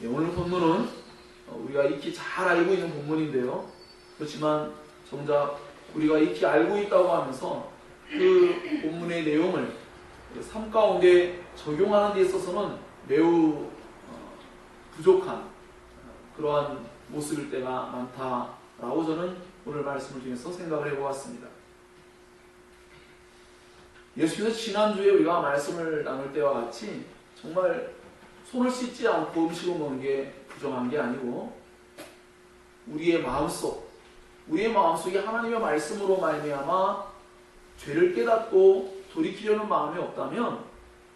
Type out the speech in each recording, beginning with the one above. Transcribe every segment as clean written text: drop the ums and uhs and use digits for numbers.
오늘 본문은 우리가 익히 잘 알고 있는 본문인데요. 그렇지만 정작 우리가 익히 알고 있다고 하면서 그 본문의 내용을 삶 가운데 적용하는 데 있어서는 매우 부족한 그러한 모습일 때가 많다라고 저는 오늘 말씀을 통해서 생각을 해보았습니다. 예수께서 지난주에 우리가 말씀을 나눌 때와 같이 정말 손을 씻지 않고 음식을 먹는 게 부정한 게 아니고 우리의 마음속에 하나님의 말씀으로 말미암아 죄를 깨닫고 돌이키려는 마음이 없다면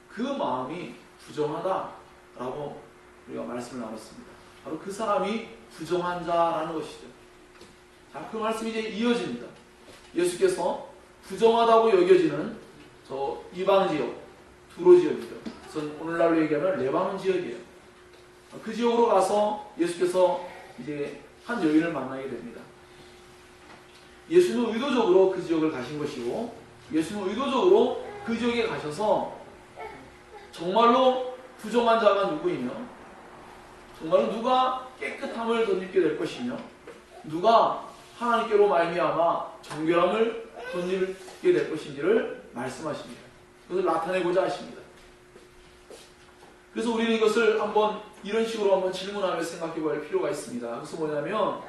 그 마음이 부정하다라고 우리가 말씀을 나눴습니다. 바로 그 사람이 부정한 자라는 것이죠. 자, 그 말씀이 이제 이어집니다. 예수께서 부정하다고 여겨지는 저 이방지역, 두로 지역이죠. 그것은 오늘날로 얘기하면 레바논 지역이에요. 그 지역으로 가서 예수께서 이제 한 여인을 만나게 됩니다. 예수는 의도적으로 그 지역을 가신 것이고, 예수는 의도적으로 그 지역에 가셔서 정말로 부정한 자가 누구이며, 정말로 누가 깨끗함을 덧입게 될 것이며, 누가 하나님께로 말미암아 정결함을 덧입게 될 것인지를 말씀하십니다. 그것을 나타내고자 하십니다. 그래서 우리는 이것을 한번 이런 식으로 한번 질문하며 생각해 볼 필요가 있습니다. 그것은 뭐냐면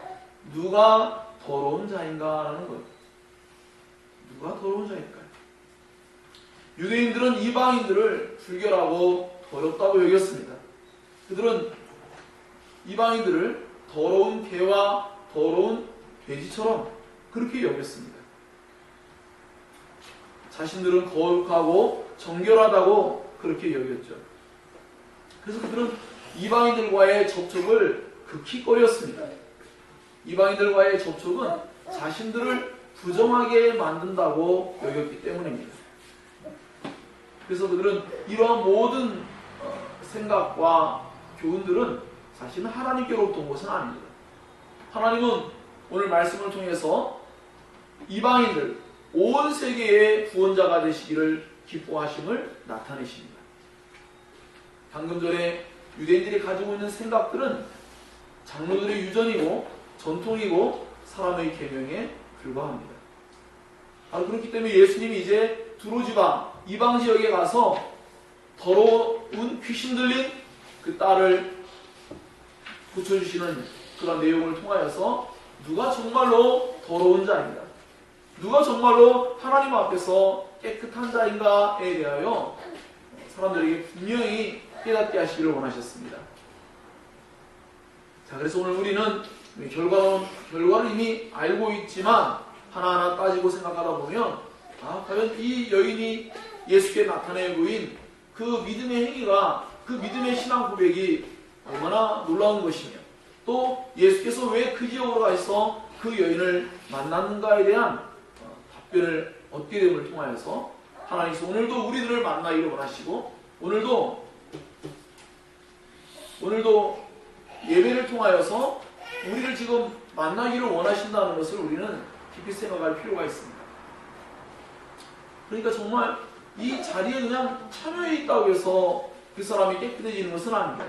누가 더러운 자인가라는 거예요. 누가 더러운 자일까요? 유대인들은 이방인들을 불결하고 더럽다고 여겼습니다. 그들은 이방인들을 더러운 개와 더러운 돼지처럼 그렇게 여겼습니다. 자신들은 거룩하고 정결하다고 그렇게 여겼죠. 그래서 그들은 이방인들과의 접촉을 극히 꺼렸습니다. 이방인들과의 접촉은 자신들을 부정하게 만든다고 여겼기 때문입니다. 그래서 그들은 이러한 모든 생각과 교훈들은 사실은 하나님께로부터 온 것은 아닙니다. 하나님은 오늘 말씀을 통해서 이방인들, 온 세계의 구원자가 되시기를 기뻐하심을 나타내십니다. 방금 전에 유대인들이 가지고 있는 생각들은 장로들의 유전이고 전통이고 사람의 계명에 불과합니다. 바로 그렇기 때문에 예수님이 이제 두로 지방, 이방 지역에 가서 더러운 귀신 들린 그 딸을 고쳐주시는 그런 내용을 통하여서 누가 정말로 더러운 자인가, 누가 정말로 하나님 앞에서 깨끗한 자인가에 대하여 사람들에게 분명히 깨닫게 하시기를 원하셨습니다. 자, 그래서 오늘 우리는 결과를 이미 알고 있지만 하나하나 따지고 생각하다 보면 과연 이 여인이 예수께 나타내 보인 그 믿음의 행위가, 그 믿음의 신앙 고백이 얼마나 놀라운 것이며, 또 예수께서 왜 그 지역으로 가서 그 여인을 만났는가에 대한 답변을 얻게 됨을 통하여서 하나님께서 오늘도 우리들을 만나기를 원하시고, 오늘도 예배를 통하여서 우리를 지금 만나기를 원하신다는 것을 우리는 깊이 생각할 필요가 있습니다. 그러니까 정말 이 자리에 그냥 참여해 있다고 해서 그 사람이 깨끗해지는 것은 아닙니다.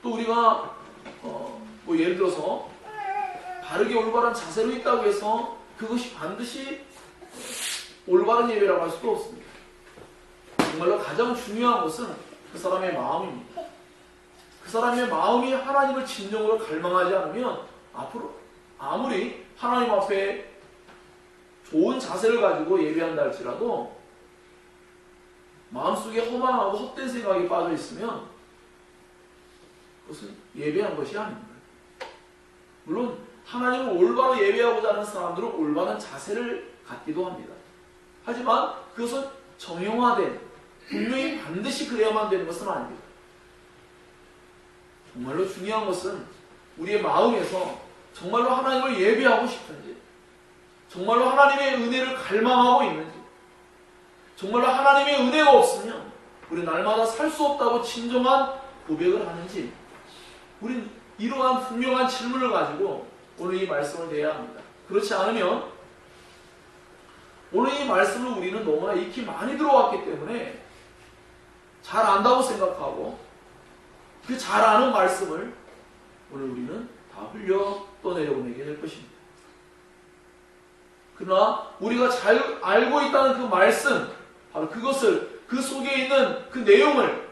또 우리가 예를 들어서 바르게 올바른 자세로 있다고 해서 그것이 반드시 올바른 예배라고 할 수도 없습니다. 정말로 가장 중요한 것은 그 사람의 마음입니다. 그 사람의 마음이 하나님을 진정으로 갈망하지 않으면 앞으로 아무리 하나님 앞에 좋은 자세를 가지고 예배한다 할지라도 마음속에 허망하고 헛된 생각이 빠져 있으면 그것은 예배한 것이 아닙니다. 물론 하나님을 올바로 예배하고자 하는 사람들은 올바른 자세를 갖기도 합니다. 하지만 그것은 정형화된, 분명히 반드시 그래야만 되는 것은 아닙니다. 정말로 중요한 것은 우리의 마음에서 정말로 하나님을 예배하고 싶은지, 정말로 하나님의 은혜를 갈망하고 있는지, 정말로 하나님의 은혜가 없으면 우리 날마다 살 수 없다고 진정한 고백을 하는지, 우린 이러한 분명한 질문을 가지고 오늘 이 말씀을 대해야 합니다. 그렇지 않으면 오늘 이 말씀을 우리는 너무나 익히 많이 들어왔기 때문에 잘 안다고 생각하고 그 잘 아는 말씀을 오늘 우리는 다 흘려 떠내려보내게 될 것입니다. 그러나 우리가 잘 알고 있다는 그 말씀, 바로 그것을, 그 속에 있는 그 내용을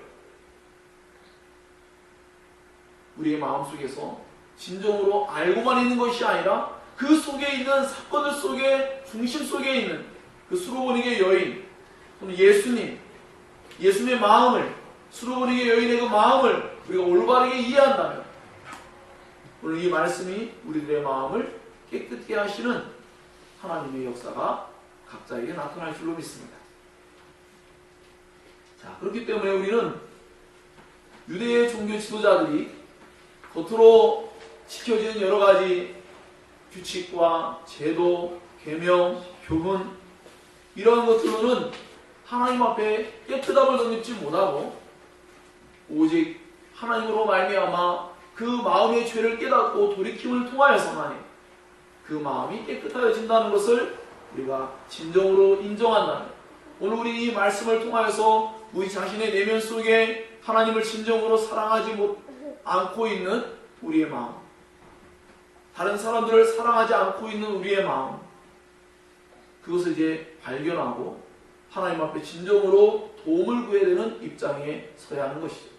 우리의 마음속에서 진정으로 알고만 있는 것이 아니라 그 속에 있는 사건들 속에, 중심 속에 있는 그 수로보니게 여인, 예수님의 마음을, 수로보니게 여인의 그 마음을 우리가 올바르게 이해한다면 오늘 이 말씀이 우리들의 마음을 깨끗게 하시는 하나님의 역사가 각자에게 나타날 줄로 믿습니다. 자, 그렇기 때문에 우리는 유대의 종교 지도자들이 겉으로 지켜지는 여러 가지 규칙과 제도, 계명, 교훈 이런 것들로는 하나님 앞에 깨끗함을 덧입지 못하고 오직 하나님으로 말미암아 그 마음의 죄를 깨닫고 돌이킴을 통하여서만 그 마음이 깨끗하여진다는 것을 우리가 진정으로 인정한다면 오늘 우리 이 말씀을 통하여서 우리 자신의 내면 속에 하나님을 진정으로 사랑하지 않고 있는 우리의 마음, 다른 사람들을 사랑하지 않고 있는 우리의 마음, 그것을 이제 발견하고 하나님 앞에 진정으로 도움을 구해야 되는 입장에 서야 하는 것이죠.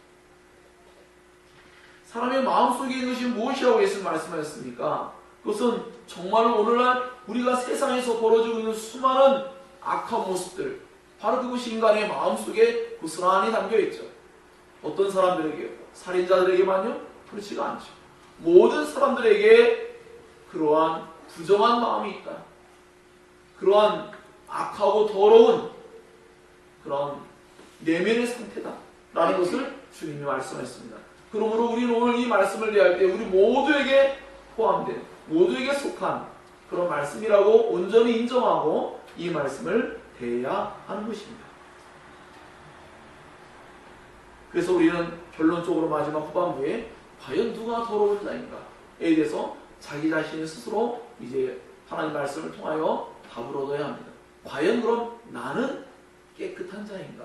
사람의 마음속에 있는 것이 무엇이라고 예수님 말씀하셨습니까? 그것은 정말로 오늘날 우리가 세상에서 벌어지고 있는 수많은 악한 모습들, 바로 그것이 인간의 마음속에 고스란히 담겨있죠. 어떤 사람들에게, 살인자들에게만요? 그렇지가 않죠. 모든 사람들에게 그러한 부정한 마음이 있다. 그러한 악하고 더러운 그런 내면의 상태다 라는 것을 주님이 말씀하셨습니다. 그러므로 우리는 오늘 이 말씀을 대할 때 우리 모두에게 포함된, 모두에게 속한 그런 말씀이라고 온전히 인정하고 이 말씀을 대해야 하는 것입니다. 그래서 우리는 결론적으로 마지막 후반부에 과연 누가 더러운 자인가에 대해서 자기 자신이 스스로 이제 하나님 말씀을 통하여 답을 얻어야 합니다. 과연 그럼 나는 깨끗한 자인가?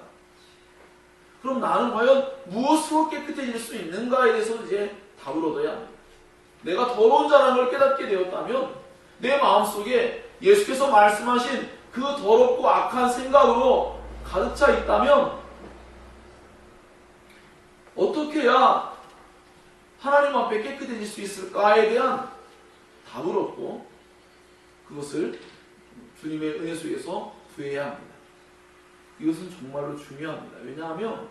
그럼 나는 과연 무엇으로 깨끗해질 수 있는가에 대해서 이제 답을 얻어야 합니다. 내가 더러운 자라는 걸 깨닫게 되었다면 내 마음속에 예수께서 말씀하신 그 더럽고 악한 생각으로 가득 차 있다면 어떻게 해야 하나님 앞에 깨끗해질 수 있을까에 대한 답을 얻고 그것을 주님의 은혜 속에서 구해야 합니다. 이것은 정말로 중요합니다. 왜냐하면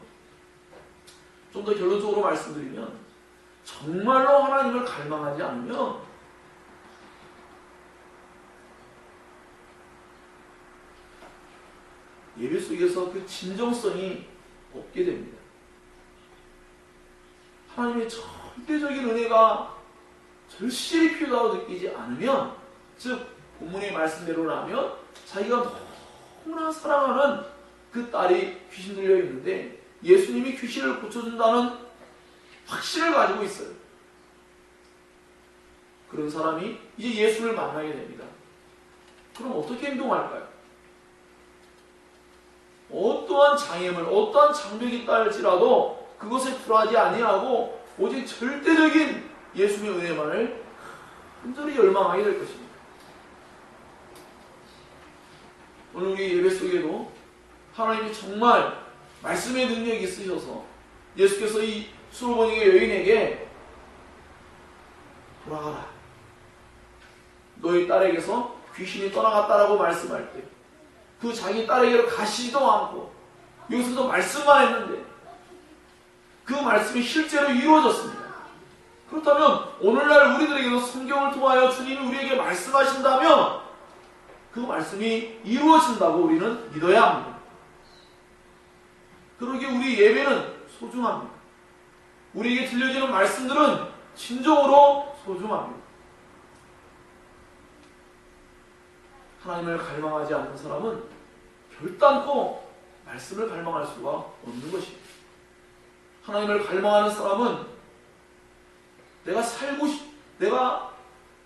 좀 더 결론적으로 말씀드리면 정말로 하나님을 갈망하지 않으면 예배 속에서 그 진정성이 없게 됩니다. 하나님의 절대적인 은혜가 절실히 필요하다고 느끼지 않으면, 즉 본문의 말씀대로라면 자기가 너무나 사랑하는 그 딸이 귀신 들려 있는데 예수님이 귀신을 고쳐준다는 확신을 가지고 있어요. 그런 사람이 이제 예수를 만나게 됩니다. 그럼 어떻게 행동할까요? 어떠한 장애물, 어떠한 장벽이 있다 할지라도 그것에 굴하지 아니하고 오직 절대적인 예수님의 은혜만을 간절히 열망하게 될 것입니다. 오늘 우리 예배 속에도 하나님이 정말 말씀의 능력이 있으셔서 예수께서 이 수로보니게 여인에게 돌아가라, 너희 딸에게서 귀신이 떠나갔다라고 말씀할 때 그 자기 딸에게로 가시지도 않고 여기서도 말씀만 했는데 그 말씀이 실제로 이루어졌습니다. 그렇다면 오늘날 우리들에게도 성경을 통하여 주님이 우리에게 말씀하신다면 그 말씀이 이루어진다고 우리는 믿어야 합니다. 그러기에 우리 예배는 소중합니다. 우리에게 들려지는 말씀들은 진정으로 소중합니다. 하나님을 갈망하지 않는 사람은 결단코 말씀을 갈망할 수가 없는 것입니다. 하나님을 갈망하는 사람은 내가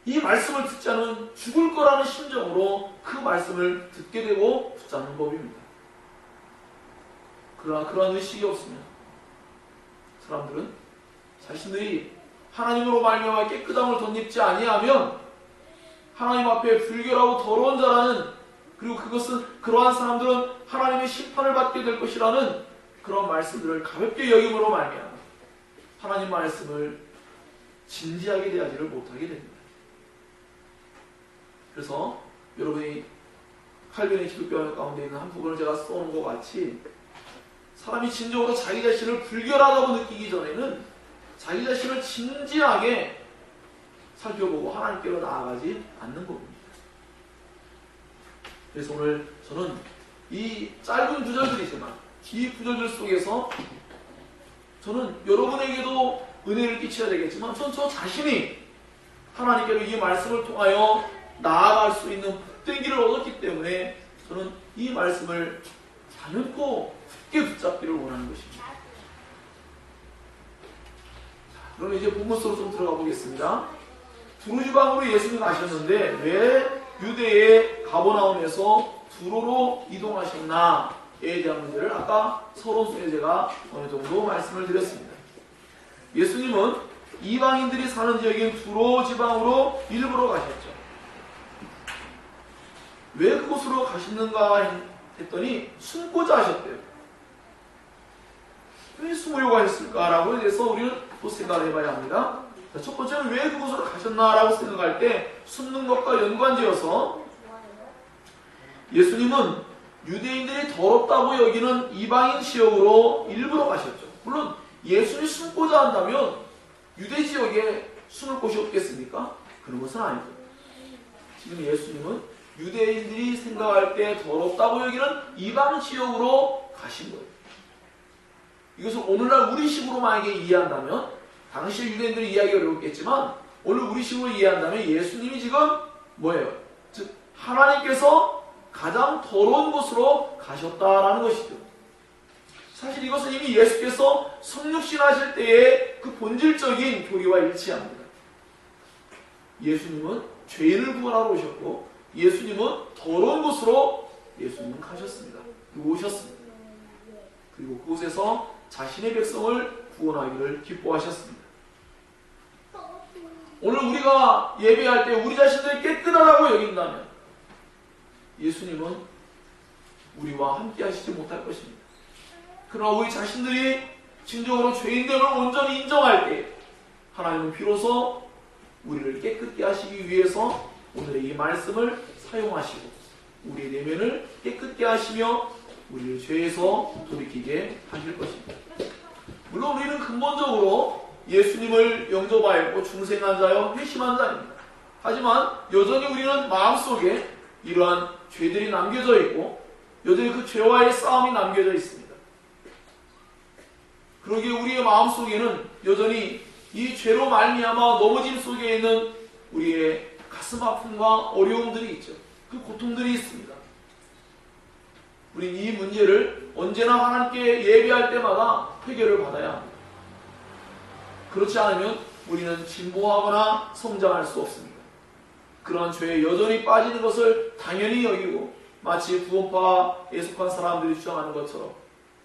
이 말씀을 듣지 않으면 죽을 거라는 심정으로 그 말씀을 듣게 되고 붙잡는 법입니다. 그러나 그러한 의식이 없으면 사람들은 자신들이 하나님으로 말미암아 깨끗함을 덧입지 아니하면 하나님 앞에 불결하고 더러운 자라는, 그리고 그러한 사람들은 하나님의 심판을 받게 될 것이라는 그런 말씀들을 가볍게 여김으로 말미암아 하나님 말씀을 진지하게 대하지를 못하게 됩니다. 그래서 여러분이 칼빈의 기독교 가운데 있는 한 부분을 제가 써놓은 것 같이, 사람이 진정으로 자기 자신을 불결하다고 느끼기 전에는 자기 자신을 진지하게 살펴보고 하나님께로 나아가지 않는 겁니다. 그래서 오늘 저는 이 짧은 구절들이지만 이 구절들 속에서 저는 여러분에게도 은혜를 끼쳐야 되겠지만 저는 저 자신이 하나님께로 이 말씀을 통하여 나아갈 수 있는 복된 길을 얻었기 때문에 저는 이 말씀을 단연코 굳게 붙잡기를 원하는 것입니다. 그럼 이제 본문으로 좀 들어가 보겠습니다. 두로지방으로 예수님이 가셨는데 왜 유대의 가버나움에서 두로로 이동하셨나에 대한 문제를 아까 서론 속에 제가 어느 정도 말씀을 드렸습니다. 예수님은 이방인들이 사는 지역인 두로 지방으로 일부러 가셨죠. 왜 그곳으로 가셨는가 했더니 숨고자 하셨대요. 왜 숨으려고 했을까라고 해서 우리는 또 생각을 해봐야 합니다. 첫 번째는 왜 그곳으로 가셨나라고 생각할 때 숨는 것과 연관지어서 예수님은 유대인들이 더럽다고 여기는 이방인 지역으로 일부러 가셨죠. 물론 예수님이 숨고자 한다면 유대 지역에 숨을 곳이 없겠습니까? 그런 것은 아니죠. 지금 예수님은 유대인들이 생각할 때 더럽다고 여기는 이방 지역으로 가신 거예요. 이것을 오늘날 우리식으로 만약에 이해한다면, 당시 유대인들이 이해하기 어렵겠지만 오늘 우리식으로 이해한다면 예수님이 지금 뭐예요? 즉 하나님께서 가장 더러운 곳으로 가셨다라는 것이죠. 사실 이것은 이미 예수께서 성육신하실 때의 그 본질적인 교리와 일치합니다. 예수님은 죄인을 구원하러 오셨고 예수님은 더러운 곳으로 예수님은 가셨습니다. 그리고 오셨습니다. 그리고 그곳에서 자신의 백성을 구원하기를 기뻐하셨습니다. 오늘 우리가 예배할 때 우리 자신을 깨끗하다고 여긴다면 예수님은 우리와 함께 하시지 못할 것입니다. 그러나 우리 자신들이 진정으로 죄인됨을 온전히 인정할 때 하나님은 비로소 우리를 깨끗게 하시기 위해서 오늘의 이 말씀을 사용하시고 우리의 내면을 깨끗게 하시며 우리를 죄에서 돌이키게 하실 것입니다. 물론 우리는 근본적으로 예수님을 영접하였고 중생한 자여 회심한 자입니다. 하지만 여전히 우리는 마음속에 이러한 죄들이 남겨져 있고 여전히 그 죄와의 싸움이 남겨져 있습니다. 그러기에 우리의 마음속에는 여전히 이 죄로 말미암아 넘어짐 속에 있는 우리의 가슴 아픔과 어려움들이 있죠. 그 고통들이 있습니다. 우리는 이 문제를 언제나 하나님께 예배할 때마다 해결을 받아야 합니다. 그렇지 않으면 우리는 진보하거나 성장할 수 없습니다. 그러한 죄에 여전히 빠지는 것을 당연히 여기고 마치 구원파에 속한 사람들이 주장하는 것처럼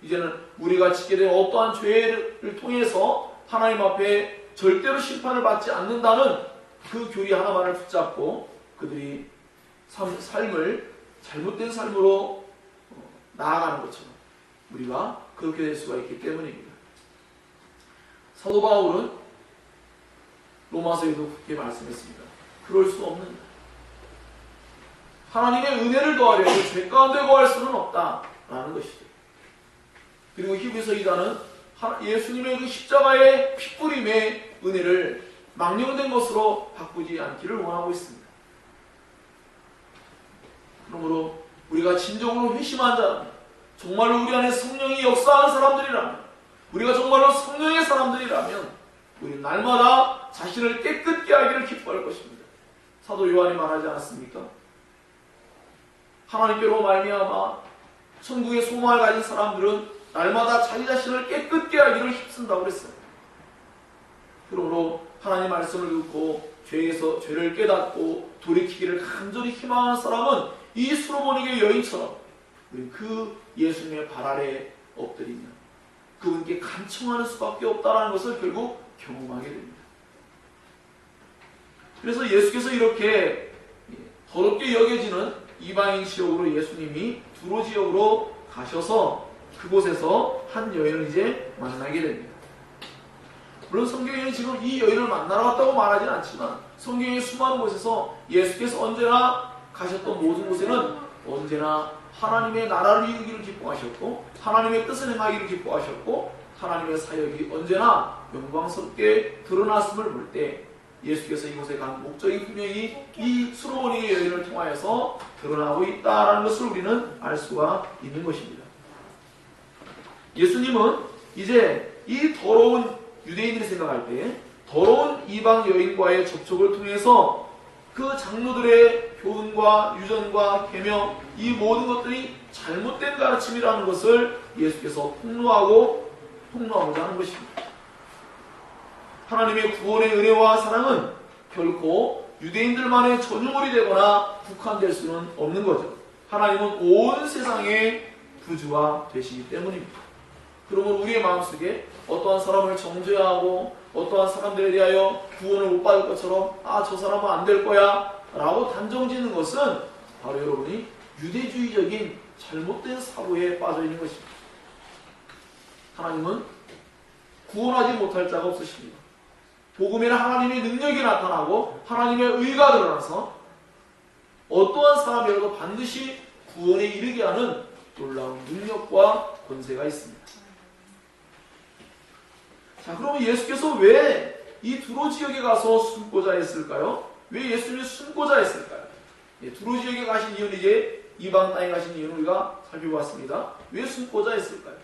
이제는 우리가 짓게 된 어떠한 죄를 통해서 하나님 앞에 절대로 심판을 받지 않는다는 그 교리 하나만을 붙잡고 그들이 삶을 잘못된 삶으로 나아가는 것처럼 우리가 그렇게 될 수가 있기 때문입니다. 사도 바울은 로마서에도 그렇게 말씀했습니다. 그럴 수 없는다. 하나님의 은혜를 더하려고 죄 가운데 거할 수는 없다라는 것이죠. 그리고 히브리서 2장은 예수님의 그 십자가의 피뿌림의 은혜를 망령된 것으로 바꾸지 않기를 원하고 있습니다. 그러므로 우리가 진정으로 회심한 자라면, 정말로 우리 안에 성령이 역사하는 사람들이라면, 우리가 정말로 성령의 사람들이라면 우리는 날마다 자신을 깨끗게 하기를 기뻐할 것입니다. 사도 요한이 말하지 않았습니까? 하나님께로 말미암아 천국의 소망을 가진 사람들은 날마다 자기 자신을 깨끗게 하기를 힘쓴다고 그랬어요. 그러므로 하나님 말씀을 듣고 죄를 깨닫고 돌이키기를 간절히 희망하는 사람은 이 수로보니게 여인처럼 그 예수님의 발 아래에 엎드리며 그분께 간청하는 수밖에 없다는 것을 결국 경험하게 됩니다. 그래서 예수께서 이렇게 더럽게 여겨지는 이방인 지역으로 예수님이 두로 지역으로 가셔서 그곳에서 한 여인을 이제 만나게 됩니다. 물론 성경에는 지금 이 여인을 만나러 갔다고 말하지는 않지만 성경의 수많은 곳에서 예수께서 언제나 가셨던 모든 곳에는 언제나 하나님의 나라를 이루기를 기뻐하셨고 하나님의 뜻을 행하기를 기뻐하셨고 하나님의 사역이 언제나 영광스럽게 드러났음을 볼 때 예수께서 이곳에 간 목적이 분명히 이 수로보니의 여인을 통하여서 드러나고 있다는 것을 우리는 알 수가 있는 것입니다. 예수님은 이제 이 더러운 유대인들이 생각할 때 더러운 이방 여인과의 접촉을 통해서 그 장로들의 교훈과 유전과 계명 이 모든 것들이 잘못된 가르침이라는 것을 예수께서 폭로하고자 하는 것입니다. 하나님의 구원의 은혜와 사랑은 결코 유대인들만의 전유물이 되거나 국한될 수는 없는 거죠. 하나님은 온 세상의 구주가 되시기 때문입니다. 그러므로 우리의 마음속에 어떠한 사람을 정죄하고 어떠한 사람들에 대하여 구원을 못 받을 것처럼 저 사람은 안 될 거야 라고 단정짓는 것은 바로 여러분이 유대주의적인 잘못된 사고에 빠져 있는 것입니다. 하나님은 구원하지 못할 자가 없으십니다. 복음에는 하나님의 능력이 나타나고 하나님의 의가 드러나서 어떠한 사람이라도 반드시 구원에 이르게 하는 놀라운 능력과 권세가 있습니다. 자, 그러면 예수께서 왜 이 두로 지역에 가서 숨고자 했을까요? 왜 예수님이 숨고자 했을까요? 두로 지역에 가신 이유는 이제 이방 땅에 가신 이유는 우리가 살펴봤습니다. 왜 숨고자 했을까요?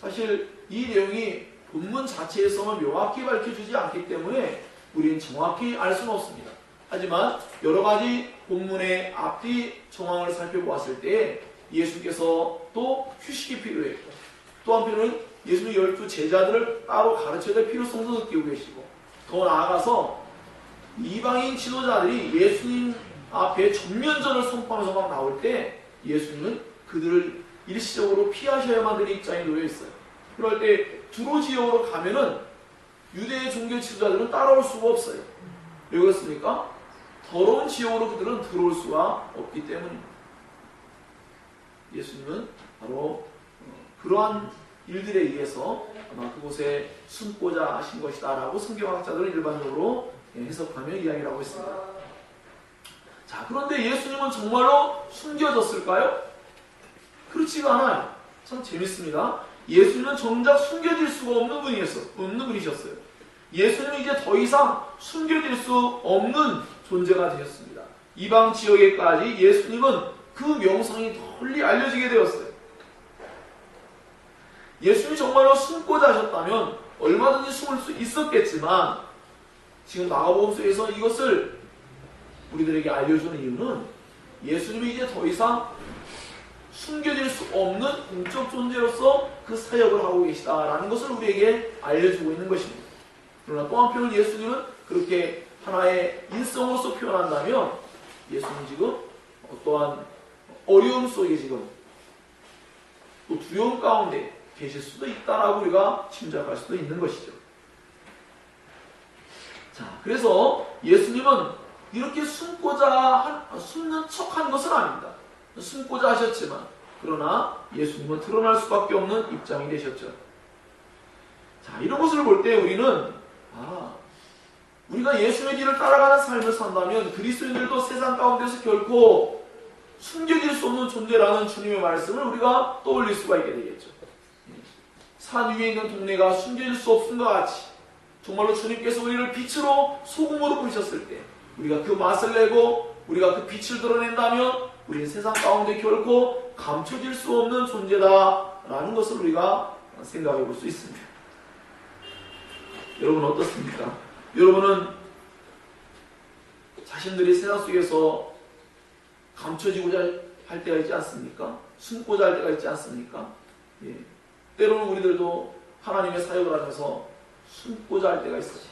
사실 이 내용이 본문 자체에서는 명확히 밝혀주지 않기 때문에 우리는 정확히 알 수는 없습니다. 하지만 여러 가지 본문의 앞뒤 정황을 살펴보았을 때 예수께서 또 휴식이 필요했고 또 한편은 예수님의 12 제자들을 따로 가르쳐야 될 필요성도 느끼고 계시고 더 나아가서 이방인 지도자들이 예수님 앞에 전면전을 선포하면서 막 나올 때 예수님은 그들을 일시적으로 피하셔야만 되는 입장에 놓여 있어요. 그럴 때 두로 지역으로 가면은 유대의 종교 지도자들은 따라올 수가 없어요. 왜 그렇습니까? 더러운 지역으로 그들은 들어올 수가 없기 때문입니다. 예수님은 바로 그러한 일들에 의해서 아마 그곳에 숨고자 하신 것이다 라고 성경학자들은 일반적으로 해석하며 이야기를 하고 있습니다. 자, 그런데 예수님은 정말로 숨겨졌을까요? 그렇지가 않아요. 참 재밌습니다. 예수님은 정작 숨겨질 수가 없는 분이셨어요. 예수님은 이제 더 이상 숨겨질 수 없는 존재가 되셨습니다. 이방 지역에까지 예수님은 그 명성이 널리 알려지게 되었어요. 예수님이 정말로 숨고자 하셨다면 얼마든지 숨을 수 있었겠지만 지금 마가복음서에서 이것을 우리들에게 알려주는 이유는 예수님이 이제 더 이상 숨겨질 수 없는 공적 존재로서 그 사역을 하고 계시다라는 것을 우리에게 알려주고 있는 것입니다. 그러나 또 한편은 예수님은 그렇게 하나의 인성으로서 표현한다면 예수님은 지금 어떠한 어려움 속에 지금 또 두려움 가운데 계실 수도 있다라고 우리가 짐작할 수도 있는 것이죠. 자, 그래서 예수님은 이렇게 숨는 척한 것은 아닙니다. 숨고자 하셨지만 그러나 예수님은 드러날 수밖에 없는 입장이 되셨죠. 자, 이런 것을 볼 때 우리는 우리가 예수의 길을 따라가는 삶을 산다면 그리스도인들도 세상 가운데서 결코 숨겨질 수 없는 존재라는 주님의 말씀을 우리가 떠올릴 수가 있게 되겠죠. 산 위에 있는 동네가 숨겨질 수 없음과 같이 정말로 주님께서 우리를 빛으로 소금으로 부르셨을 때 우리가 그 맛을 내고 우리가 그 빛을 드러낸다면 우리는 세상 가운데 결코 감춰질 수 없는 존재다라는 것을 우리가 생각해 볼 수 있습니다. 여러분 어떻습니까? 여러분은 자신들이 세상 속에서 감춰지고자 할 때가 있지 않습니까? 숨고자 할 때가 있지 않습니까? 예. 때로는 우리들도 하나님의 사역을 하면서 숨고자 할 때가 있어요.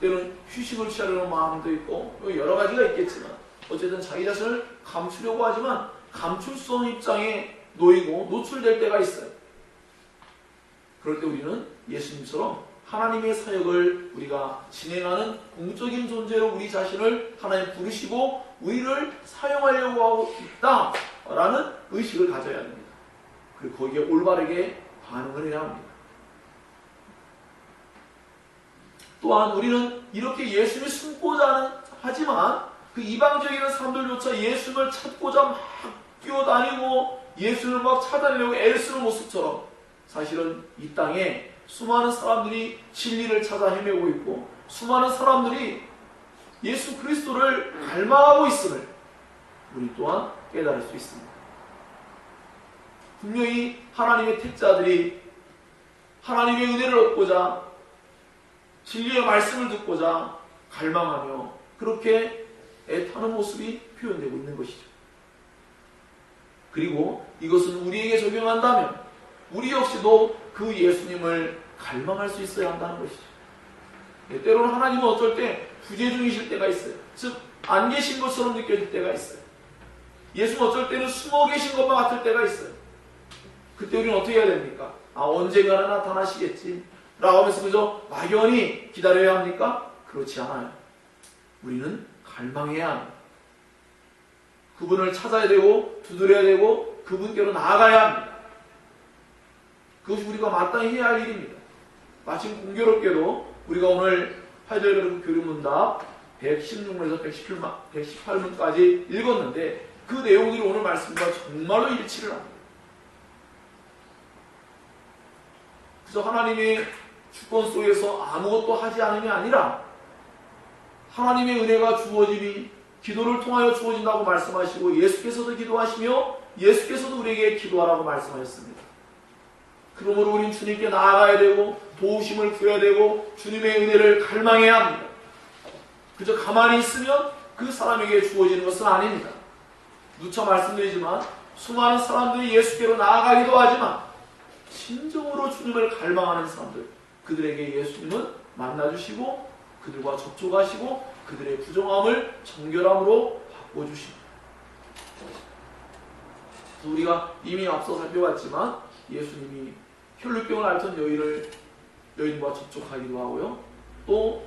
때로는 휴식을 취하려는 마음도 있고 여러 가지가 있겠지만 어쨌든 자기 자신을 감추려고 하지만 감출 수 없는 입장에 놓이고 노출될 때가 있어요. 그럴 때 우리는 예수님처럼 하나님의 사역을 우리가 진행하는 공적인 존재로 우리 자신을 하나님 부르시고 우리를 사용하려고 하고 있다라는 의식을 가져야 됩니다. 그리고 거기에 올바르게 반응을 해야 합니다. 또한 우리는 이렇게 예수님을 숨고자 하지만 그 이방적인 사람들조차 예수님을 찾고자 막 뛰어다니고 예수님을 막 찾아내려고 애쓰는 모습처럼 사실은 이 땅에 수많은 사람들이 진리를 찾아 헤매고 있고 수많은 사람들이 예수 그리스도를 갈망하고 있음을 우리 또한 깨달을 수 있습니다. 분명히 하나님의 택자들이 하나님의 은혜를 얻고자 진리의 말씀을 듣고자 갈망하며 그렇게 애타는 모습이 표현되고 있는 것이죠. 그리고 이것은 우리에게 적용한다면 우리 역시도 그 예수님을 갈망할 수 있어야 한다는 것이죠. 때로는 하나님은 어쩔 때 부재 중이실 때가 있어요. 즉 안 계신 것처럼 느껴질 때가 있어요. 예수는 어쩔 때는 숨어 계신 것만 같을 때가 있어요. 그때 우리는 어떻게 해야 됩니까? 언젠가는 나타나시겠지 라고 하면서 그저 막연히 기다려야 합니까? 그렇지 않아요. 우리는 갈망해야 합니다. 그분을 찾아야 되고 두드려야 되고 그분께로 나아가야 합니다. 그것이 우리가 마땅히 해야 할 일입니다. 마침 공교롭게도 우리가 오늘 하이델베르크 교류문답 116문에서 118문까지 읽었는데 그 내용들이 오늘 말씀과 정말로 일치를 합니다. 그래서 하나님의 주권 속에서 아무것도 하지 않음이 아니라 하나님의 은혜가 주어짐이 기도를 통하여 주어진다고 말씀하시고 예수께서도 기도하시며 예수께서도 우리에게 기도하라고 말씀하셨습니다. 그러므로 우린 주님께 나아가야 되고 도우심을 구해야 되고 주님의 은혜를 갈망해야 합니다. 그저 가만히 있으면 그 사람에게 주어지는 것은 아닙니다. 누차 말씀드리지만 수많은 사람들이 예수께로 나아가기도 하지만 진정으로 주님을 갈망하는 사람들 그들에게 예수님은 만나주시고 그들과 접촉하시고 그들의 부정함을 정결함으로 바꿔주십니다. 우리가 이미 앞서 살펴봤지만 예수님이 혈루병을 앓던 여인과 접촉하기도 하고요. 또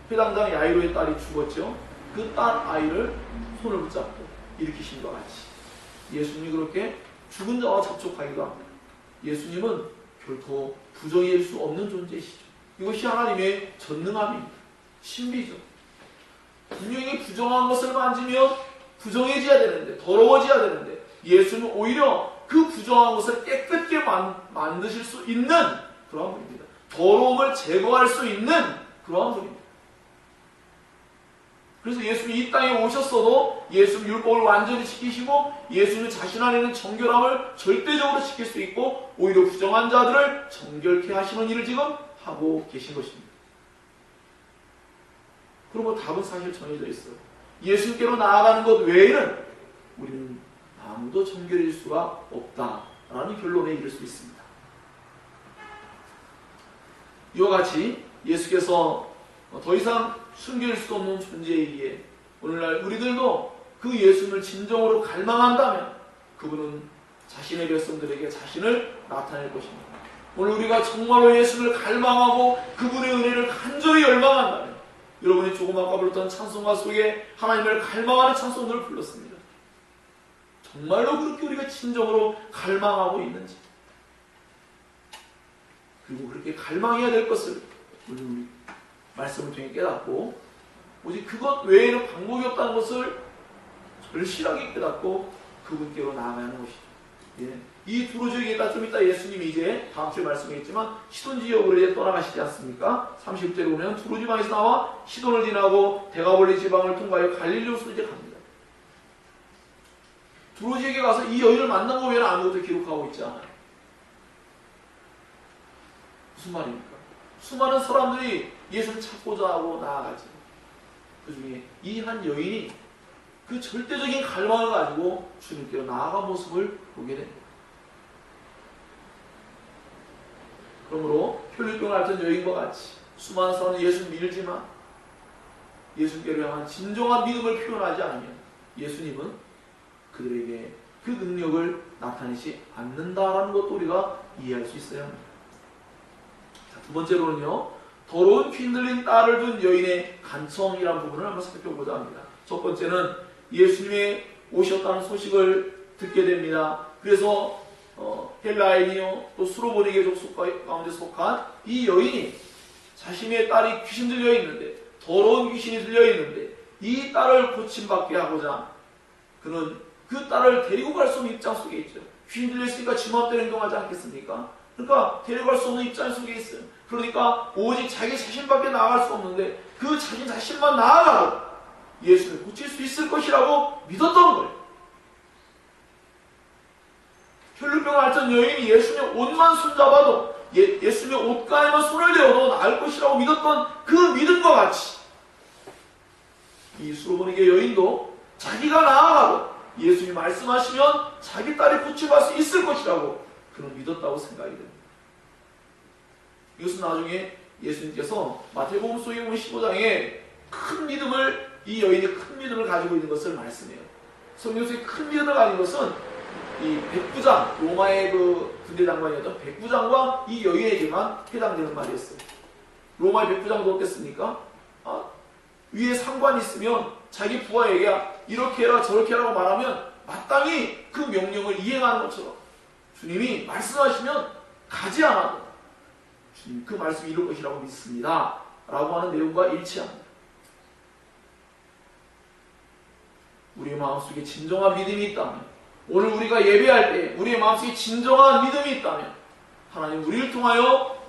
회당장 야이로의 딸이 죽었죠. 그 딸 아이를 손을 붙잡고 일으키신 것 같이 예수님이 그렇게 죽은 자와 접촉하기도 합니다. 예수님은 결코 부정일 수 없는 존재이시죠. 이것이 하나님의 전능함입니다. 신비죠. 분명히 부정한 것을 만지면 부정해져야 되는데 더러워져야 되는데 예수는 오히려 그 부정한 것을 깨끗게 만드실 수 있는 그러한 분입니다. 더러움을 제거할 수 있는 그러한 분입니다. 그래서 예수님이 이 땅에 오셨어도 예수님 율법을 완전히 지키시고 예수님 자신 안에는 정결함을 절대적으로 지킬 수 있고 오히려 부정한 자들을 정결케 하시는 일을 지금 하고 계신 것입니다. 그리고 답은 사실 정해져 있어요. 예수님께로 나아가는 것 외에는 우리는 아무도 정결일 수가 없다라는 결론에 이를 수 있습니다. 이와 같이 예수께서 더 이상 숨길 수 없는 존재이기에 오늘날 우리들도 그 예수님을 진정으로 갈망한다면 그분은 자신의 백성들에게 자신을 나타낼 것입니다. 오늘 우리가 정말로 예수를 갈망하고 그분의 은혜를 간절히 열망한다면 여러분이 조금 아까 불렀던 찬송가 속에 하나님을 갈망하는 찬송들을 불렀습니다. 정말로 그렇게 우리가 진정으로 갈망하고 있는지 그리고 그렇게 갈망해야 될 것을 우리 말씀을 통해 깨닫고 오직 그것 외에는 방법이 없다는 것을 절실하게 깨닫고 그분께로 나아가는 것이죠. 예. 이 두로지역에다 좀 이따 예수님이 이제 다음 주에 말씀했지만 시돈 지역으로 이제 떠나가시지 않습니까? 30절에 보면 두로지방에서 나와 시돈을 지나고 데가볼리 지방을 통과하여 갈릴리로서 이제 갑니다. 두로지역에 가서 이 여인을 만난 거 외에는 아무것도 기록하고 있지 않아요. 무슨 말입니까? 수많은 사람들이 예수를 찾고자 하고 나아가지. 그 중에 이 한 여인이 그 절대적인 갈망을 가지고 주님께로 나아간 모습을 보게 됩니다. 그러므로 혈루병을 앓던 여인과 같이 수많은 사람들이 예수를 밀지만 예수께로 향한 진정한 믿음을 표현하지 않으면 예수님은 그들에게 그 능력을 나타내지 않는다라는 것도 우리가 이해할 수 있어야 합니다. 두 번째로는요, 더러운 피 흔들린 딸을 둔 여인의 간청이라는 부분을 한번 살펴보자 합니다. 첫 번째는 예수님의 오셨다는 소식을 듣게 됩니다. 그래서 헬라인이요 또 수로보니게 족 가운데 속한 이 여인이 자신의 딸이 귀신 들려 있는데, 더러운 귀신이 들려 있는데 이 딸을 고침받게 하고자 그는 그 딸을 데리고 갈 수 없는 입장 속에 있죠. 귀신 들려 있으니까 지 마음대로 행동하지 않겠습니까? 그러니까 데려갈 수 없는 입장 속에 있어요. 그러니까 오직 자기 자신밖에 나아갈 수 없는데 그 자기 자신만 나아가도 예수를 고칠 수 있을 것이라고 믿었던 거예요. 혈루병 앓던 여인이 예수님의 옷만 손잡아도 예수님의 옷가에만 손을 대어도 나을 것이라고 믿었던 그 믿음과 같이 이 수로보니게 여인도 자기가 나아가도 예수님이 말씀하시면 자기 딸이 고침받을 수 있을 것이라고 그는 믿었다고 생각이 됩니다. 이것은 나중에 예수님께서 마태복음 속에 보면 15장에 큰 믿음을, 이 여인이 큰 믿음을 가지고 있는 것을 말씀해요. 성경 속에 큰 믿음을 가진 것은 이 백부장, 로마의 그 군대 장관이었던 백부장과 이 여인에게만 해당되는 말이었어요. 로마의 백부장도 어땠습니까? 위에 상관이 있으면 자기 부하에게 이렇게 해라 저렇게 하라고 말하면 마땅히 그 명령을 이행하는 것처럼 주님이 말씀하시면 가지 않아도 주님 그 말씀이 이룰 것이라고 믿습니다 라고 하는 내용과 일치합니다. 우리의 마음속에 진정한 믿음이 있다면, 오늘 우리가 예배할 때 우리의 마음속에 진정한 믿음이 있다면 하나님 우리를 통하여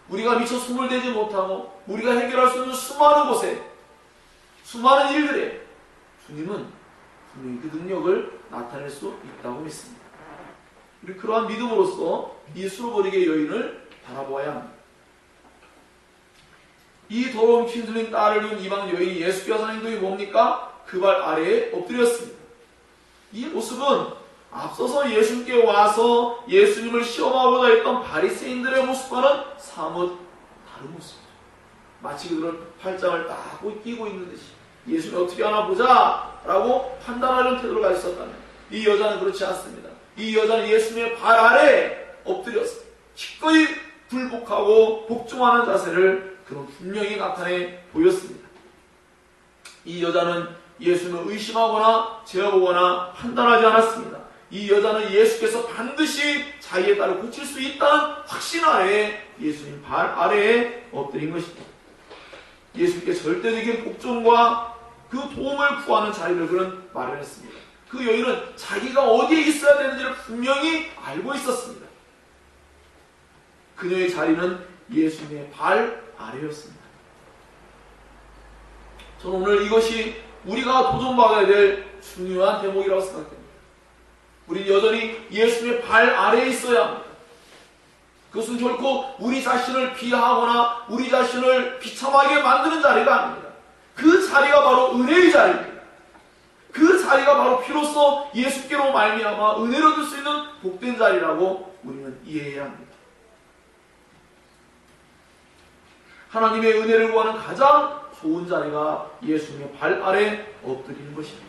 우리가 미처 손을 대지 못하고 우리가 해결할 수 없는 수많은 곳에, 수많은 일들에 주님은 분명히 그 능력을 나타낼 수 있다고 믿습니다. 우리 그러한 믿음으로써 이 수로보니게 여인을 바라보아야 합니다. 이 더러운 피 흔들린 딸을 둔 이방 여인이 예수께서 하는 행동이 뭡니까? 그 발 아래에 엎드렸습니다. 이 모습은 앞서서 예수님께 와서 예수님을 시험하고자 했던 바리새인들의 모습과는 사뭇 다른 모습이죠. 마치 그들은 팔짱을 딱 끼고 있는 듯이 예수님이 어떻게 하나 보자 라고 판단하려는 태도를 가지고 있었다면, 이 여자는 그렇지 않습니다. 이 여자는 예수님의 발 아래에 엎드려서 기꺼이 굴복하고 복종하는 자세를 그는 분명히 나타내 보였습니다. 이 여자는 예수님을 의심하거나 제어보거나 판단하지 않았습니다. 이 여자는 예수께서 반드시 자기의 딸을 고칠 수 있다는 확신 아래에 예수님 발 아래에 엎드린 것입니다. 예수님께 절대적인 복종과 그 도움을 구하는 자리를 그는 마련했습니다. 그 여인은 자기가 어디에 있어야 되는지를 분명히 알고 있었습니다. 그녀의 자리는 예수님의 발 아래였습니다. 저는 오늘 이것이 우리가 도전받아야 될 중요한 대목이라고 생각합니다. 우리는 여전히 예수님의 발 아래에 있어야 합니다. 그것은 결코 우리 자신을 비하하거나 우리 자신을 비참하게 만드는 자리가 아닙니다. 그 자리가 바로 은혜의 자리입니다. 그 자리가 바로 피로써 예수께로 말미암아 은혜를 얻을 수 있는 복된 자리라고 우리는 이해해야 합니다. 하나님의 은혜를 구하는 가장 좋은 자리가 예수님의 발 아래 엎드리는 것입니다.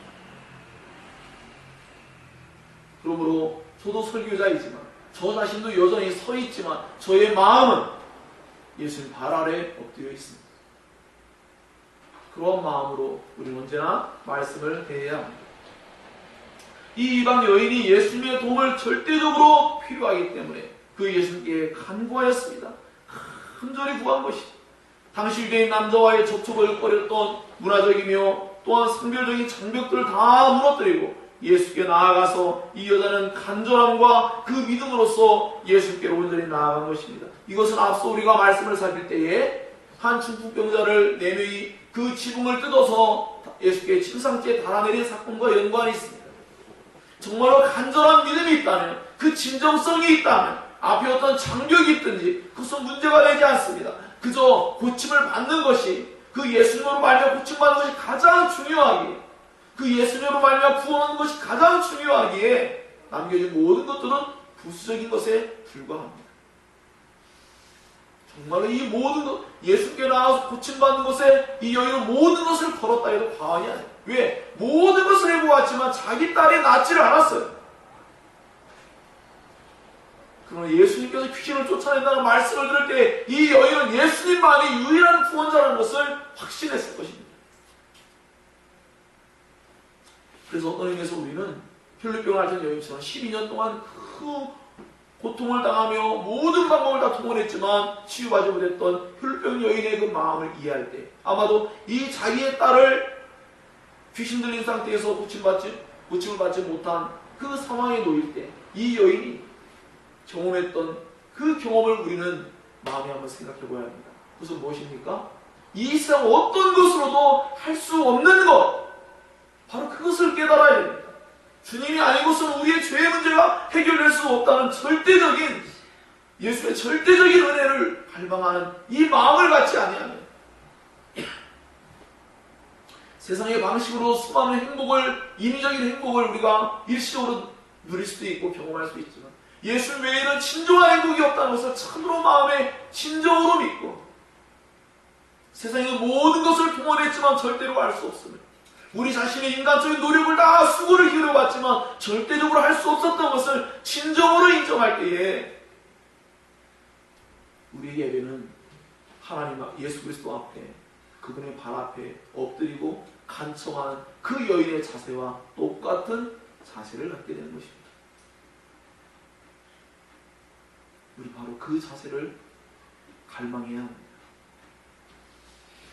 그러므로 저도 설교자이지만 저 자신도 여전히 서 있지만 저의 마음은 예수님 발 아래 엎드려 있습니다. 그런 마음으로 우리는 언제나 말씀을 대해야 합니다. 이 이방 여인이 예수님의 도움을 절대적으로 필요하기 때문에 그 예수님께 간구하였습니다. 간절히 구한 것이죠. 당시 유대인 남자와의 접촉을 꺼렸던 문화적이며 또한 성별적인 장벽들을 다 무너뜨리고 예수께 나아가서 이 여자는 간절함과 그 믿음으로써 예수께로 온전히 나아간 것입니다. 이것은 앞서 우리가 말씀을 살필 때에 한 중풍병자를 4명이 그 지붕을 뜯어서 예수께 침상지에 달아내린 사건과 연관이 있습니다. 정말로 간절한 믿음이 있다면, 그 진정성이 있다면 앞에 어떤 장벽이 있든지 그것은 문제가 되지 않습니다. 그저 고침을 받는 것이, 그 예수님으로 말미암아 고침받는 것이 가장 중요하기에, 그 예수님으로 말미암아 구원하는 것이 가장 중요하기에 남겨진 모든 것들은 부수적인 것에 불과합니다. 정말로 이 모든 것, 예수께 나와서 고침받는 것에 이 여인은 모든 것을 걸었다 해도 과언이 아니에요. 왜? 모든 것을 해보았지만 자기 딸이 낫지를 않았어요. 그러나 예수님이 예수님께서 귀신을 쫓아낸다는 말씀을 들을 때 이 여인은 예수님만이 유일한 구원자라는 것을 확신했을 것입니다. 그래서 어떤 의미에서 우리는 혈루병을 앓던 여인처럼 12년 동안 그 고통을 당하며 모든 방법을 다 동원했지만 치유하지 못했던 혈루병 여인의 그 마음을 이해할 때, 아마도 이 자기의 딸을 귀신 들린 상태에서 고침을 받지 못한 그 상황에 놓일 때 이 여인이 경험했던 그 경험을 우리는 마음에 한번 생각해 보아야 합니다. 그것은 무엇입니까? 이 세상 어떤 것으로도 할 수 없는 것, 바로 그것을 깨달아야 됩니다. 주님이 아니고서는 우리의 죄의 문제가 해결될 수 없다는 절대적인, 예수의 절대적인 은혜를 갈망하는 이 마음을 갖지 아니하면 세상의 방식으로 수많은 행복을, 인위적인 행복을 우리가 일시적으로 누릴 수도 있고 경험할 수 있지만 예수 외에는 진정한 행복이 없다는 것을 참으로 마음에 진정으로 믿고 세상의 모든 것을 동원했지만 절대로 할 수 없습니다. 우리 자신의 인간적인 노력을 다 수고를 기울여봤지만 절대적으로 할 수 없었던 것을 진정으로 인정할 때에 우리의 예배는 하나님 예수 그리스도 앞에, 그분의 발 앞에 엎드리고 간청하는 그 여인의 자세와 똑같은 자세를 갖게 되는 것입니다. 우리 바로 그 자세를 갈망해야 합니다.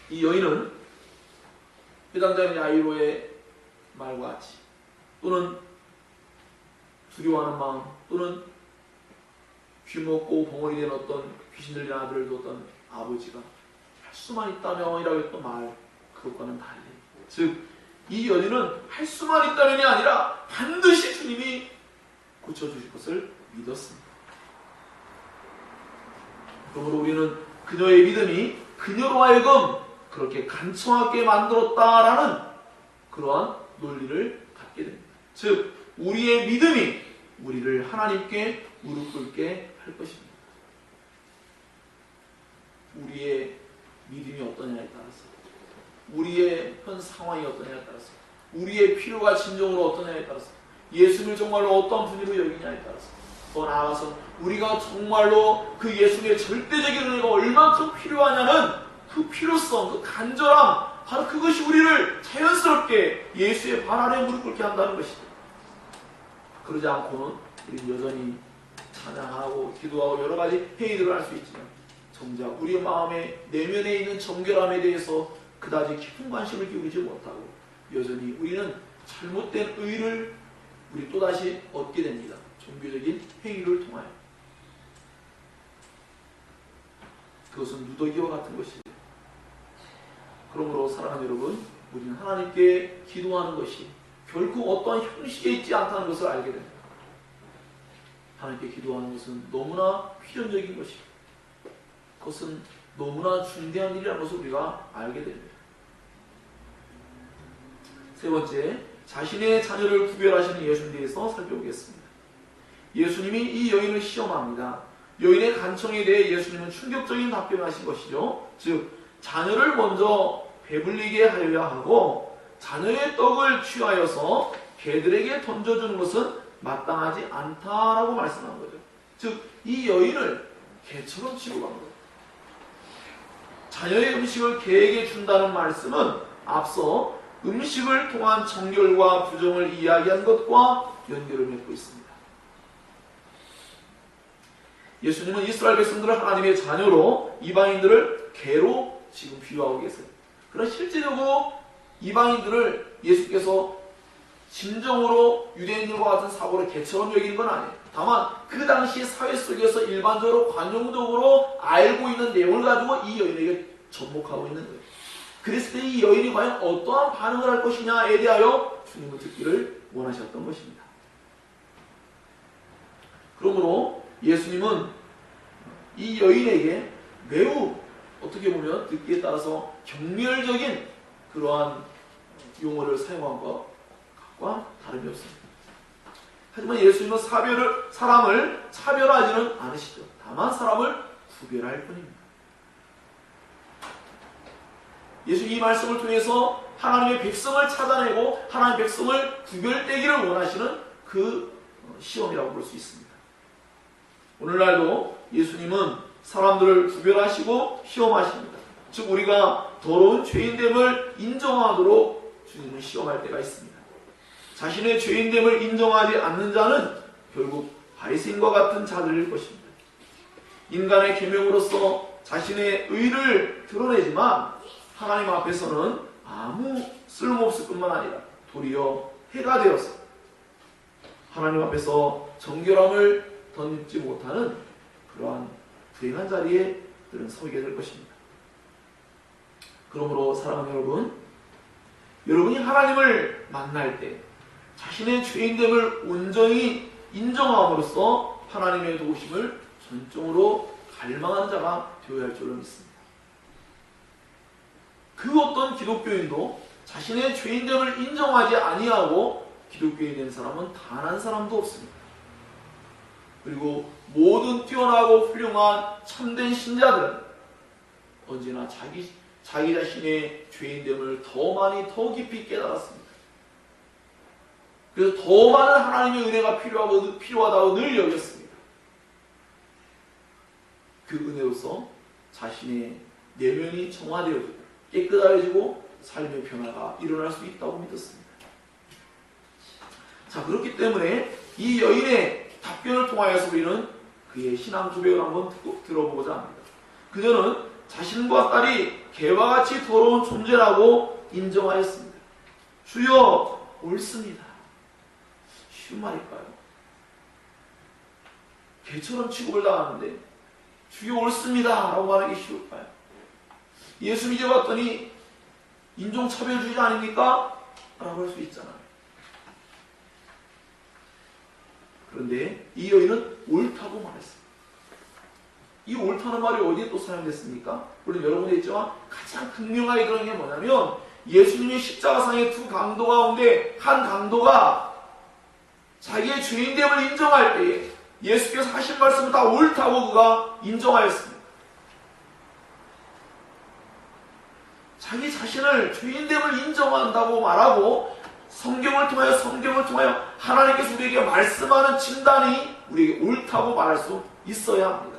이 여인은 회당자인 야이로의 말과 같이, 또는 두려워하는 마음, 또는 귀먹고 벙어리 된 어떤 귀신 들린 아들을 뒀던 아버지가 할 수만 있다면 이라고 했던 말, 그것과는 달리, 즉 이 여인은 할 수만 있다면이 아니라 반드시 주님이 고쳐주실 것을 믿었습니다. 그러므로 우리는 그녀의 믿음이 그녀로 하여금 그렇게 간청하게 만들었다라는 그러한 논리를 갖게 됩니다. 즉 우리의 믿음이 우리를 하나님께 무릎 꿇게 할 것입니다. 우리의 믿음이 어떠냐에 따라서, 우리의 현 상황이 어떠냐에 따라서, 우리의 필요가 진정으로 어떠냐에 따라서, 예수를 정말로 어떤 분으로 여기냐에 따라서, 더 나아가서 우리가 정말로 그 예수의 절대적인 은혜가 얼만큼 필요하냐는 그 필요성, 그 간절함, 바로 그것이 우리를 자연스럽게 예수의 발 아래 무릎 꿇게 한다는 것이죠. 그러지 않고는 우리는 여전히 찬양하고 기도하고 여러 가지 회의들을 할 수 있지만 정작 우리의 마음의 내면에 있는 정결함에 대해서 그다지 깊은 관심을 기울이지 못하고 여전히 우리는 잘못된 의를 우리 또다시 얻게 됩니다. 종교적인 행위를 통하여. 그것은 누더기와 같은 것이죠. 그러므로 사랑하는 여러분, 우리는 하나님께 기도하는 것이 결코 어떠한 형식에 있지 않다는 것을 알게 됩니다. 하나님께 기도하는 것은 너무나 필연적인 것이고 그것은 너무나 중대한 일이라는 것을 우리가 알게 됩니다. 세 번째, 자신의 자녀를 구별하시는 예수님에 대해서 살펴보겠습니다. 예수님이 이 여인을 시험합니다. 여인의 간청에 대해 예수님은 충격적인 답변을 하신 것이죠. 즉 자녀를 먼저 배불리게 하여야 하고 자녀의 떡을 취하여서 개들에게 던져주는 것은 마땅하지 않다라고 말씀한 거죠. 즉 이 여인을 개처럼 취급한 거예요. 자녀의 음식을 개에게 준다는 말씀은 앞서 음식을 통한 정결과 부정을 이야기한 것과 연결을 맺고 있습니다. 예수님은 이스라엘 백성들을 하나님의 자녀로, 이방인들을 개로 지금 비유하고 계세요. 그러나 실제적으로 이방인들을 예수께서 진정으로 유대인들과 같은 사고를 개처럼 여기는 건 아니에요. 다만 그 당시 사회 속에서 일반적으로 관용적으로 알고 있는 내용을 가지고 이 여인에게 접목하고 있는 거예요. 그랬을 때 이 여인이 과연 어떠한 반응을 할 것이냐에 대하여 주님은 듣기를 원하셨던 것입니다. 그러므로 예수님은 이 여인에게 매우 어떻게 보면 듣기에 따라서 경멸적인 그러한 용어를 사용한 것과 다름이 없습니다. 하지만 예수님은 사람을 차별하지는 않으시죠. 다만 사람을 구별할 뿐입니다. 예수 이 말씀을 통해서 하나님의 백성을 찾아내고 하나님의 백성을 구별되기를 원하시는 그 시험이라고 볼 수 있습니다. 오늘날도 예수님은 사람들을 구별하시고 시험하십니다. 즉 우리가 더러운 죄인됨을 인정하도록 주님은 시험할 때가 있습니다. 자신의 죄인됨을 인정하지 않는 자는 결국 바리새인과 같은 자들일 것입니다. 인간의 계명으로서 자신의 의를 드러내지만 하나님 앞에서는 아무 쓸모없을 뿐만 아니라 도리어 해가 되어서 하나님 앞에서 정결함을 덧입지 못하는 그러한 불행한 자리에 그들은 서게 될 것입니다. 그러므로 사랑하는 여러분, 여러분이 하나님을 만날 때 자신의 죄인됨을 온전히 인정함으로써 하나님의 도우심을 전적으로 갈망하는 자가 되어야 할 줄로 믿습니다. 그 어떤 기독교인도 자신의 죄인됨을 인정하지 아니하고 기독교인 된 사람은 단 한 사람도 없습니다. 그리고 모든 뛰어나고 훌륭한 참된 신자들은 언제나 자기 자신의 죄인됨을 더 많이 더 깊이 깨달았습니다. 그래서 더 많은 하나님의 은혜가 필요하다고 늘 여겼습니다. 그 은혜로서 자신의 내면이 정화되어지고 깨끗해지고 삶의 변화가 일어날 수 있다고 믿었습니다. 자, 그렇기 때문에 이 여인의 답변을 통하여서 우리는 그의 신앙 고백을 한번 들어보고자 합니다. 그녀는 자신과 딸이 개와 같이 더러운 존재라고 인정하였습니다. 주여, 옳습니다. 쉬운 말일까요? 개처럼 취급을 당하는데 주여, 옳습니다 라고 말하기 쉬울까요? 예수 믿어봤더니 인종차별주의 아닙니까? 라고 할 수 있잖아요. 그런데 이 여인은 옳다고 말했습니다. 이 옳다는 말이 어디에 또 사용됐습니까? 물론 여러분이 있지만 가장 극명하게 그런 게 뭐냐면 예수님의 십자가상의 두 강도 가운데 한 강도가 자기의 죄인됨을 인정할 때에 예수께서 하신 말씀은 다 옳다고 그가 인정하였습니다. 자기 자신을 죄인됨을 인정한다고 말하고 성경을 통하여 하나님께서 우리에게 말씀하는 진단이 우리에게 옳다고 말할 수 있어야 합니다.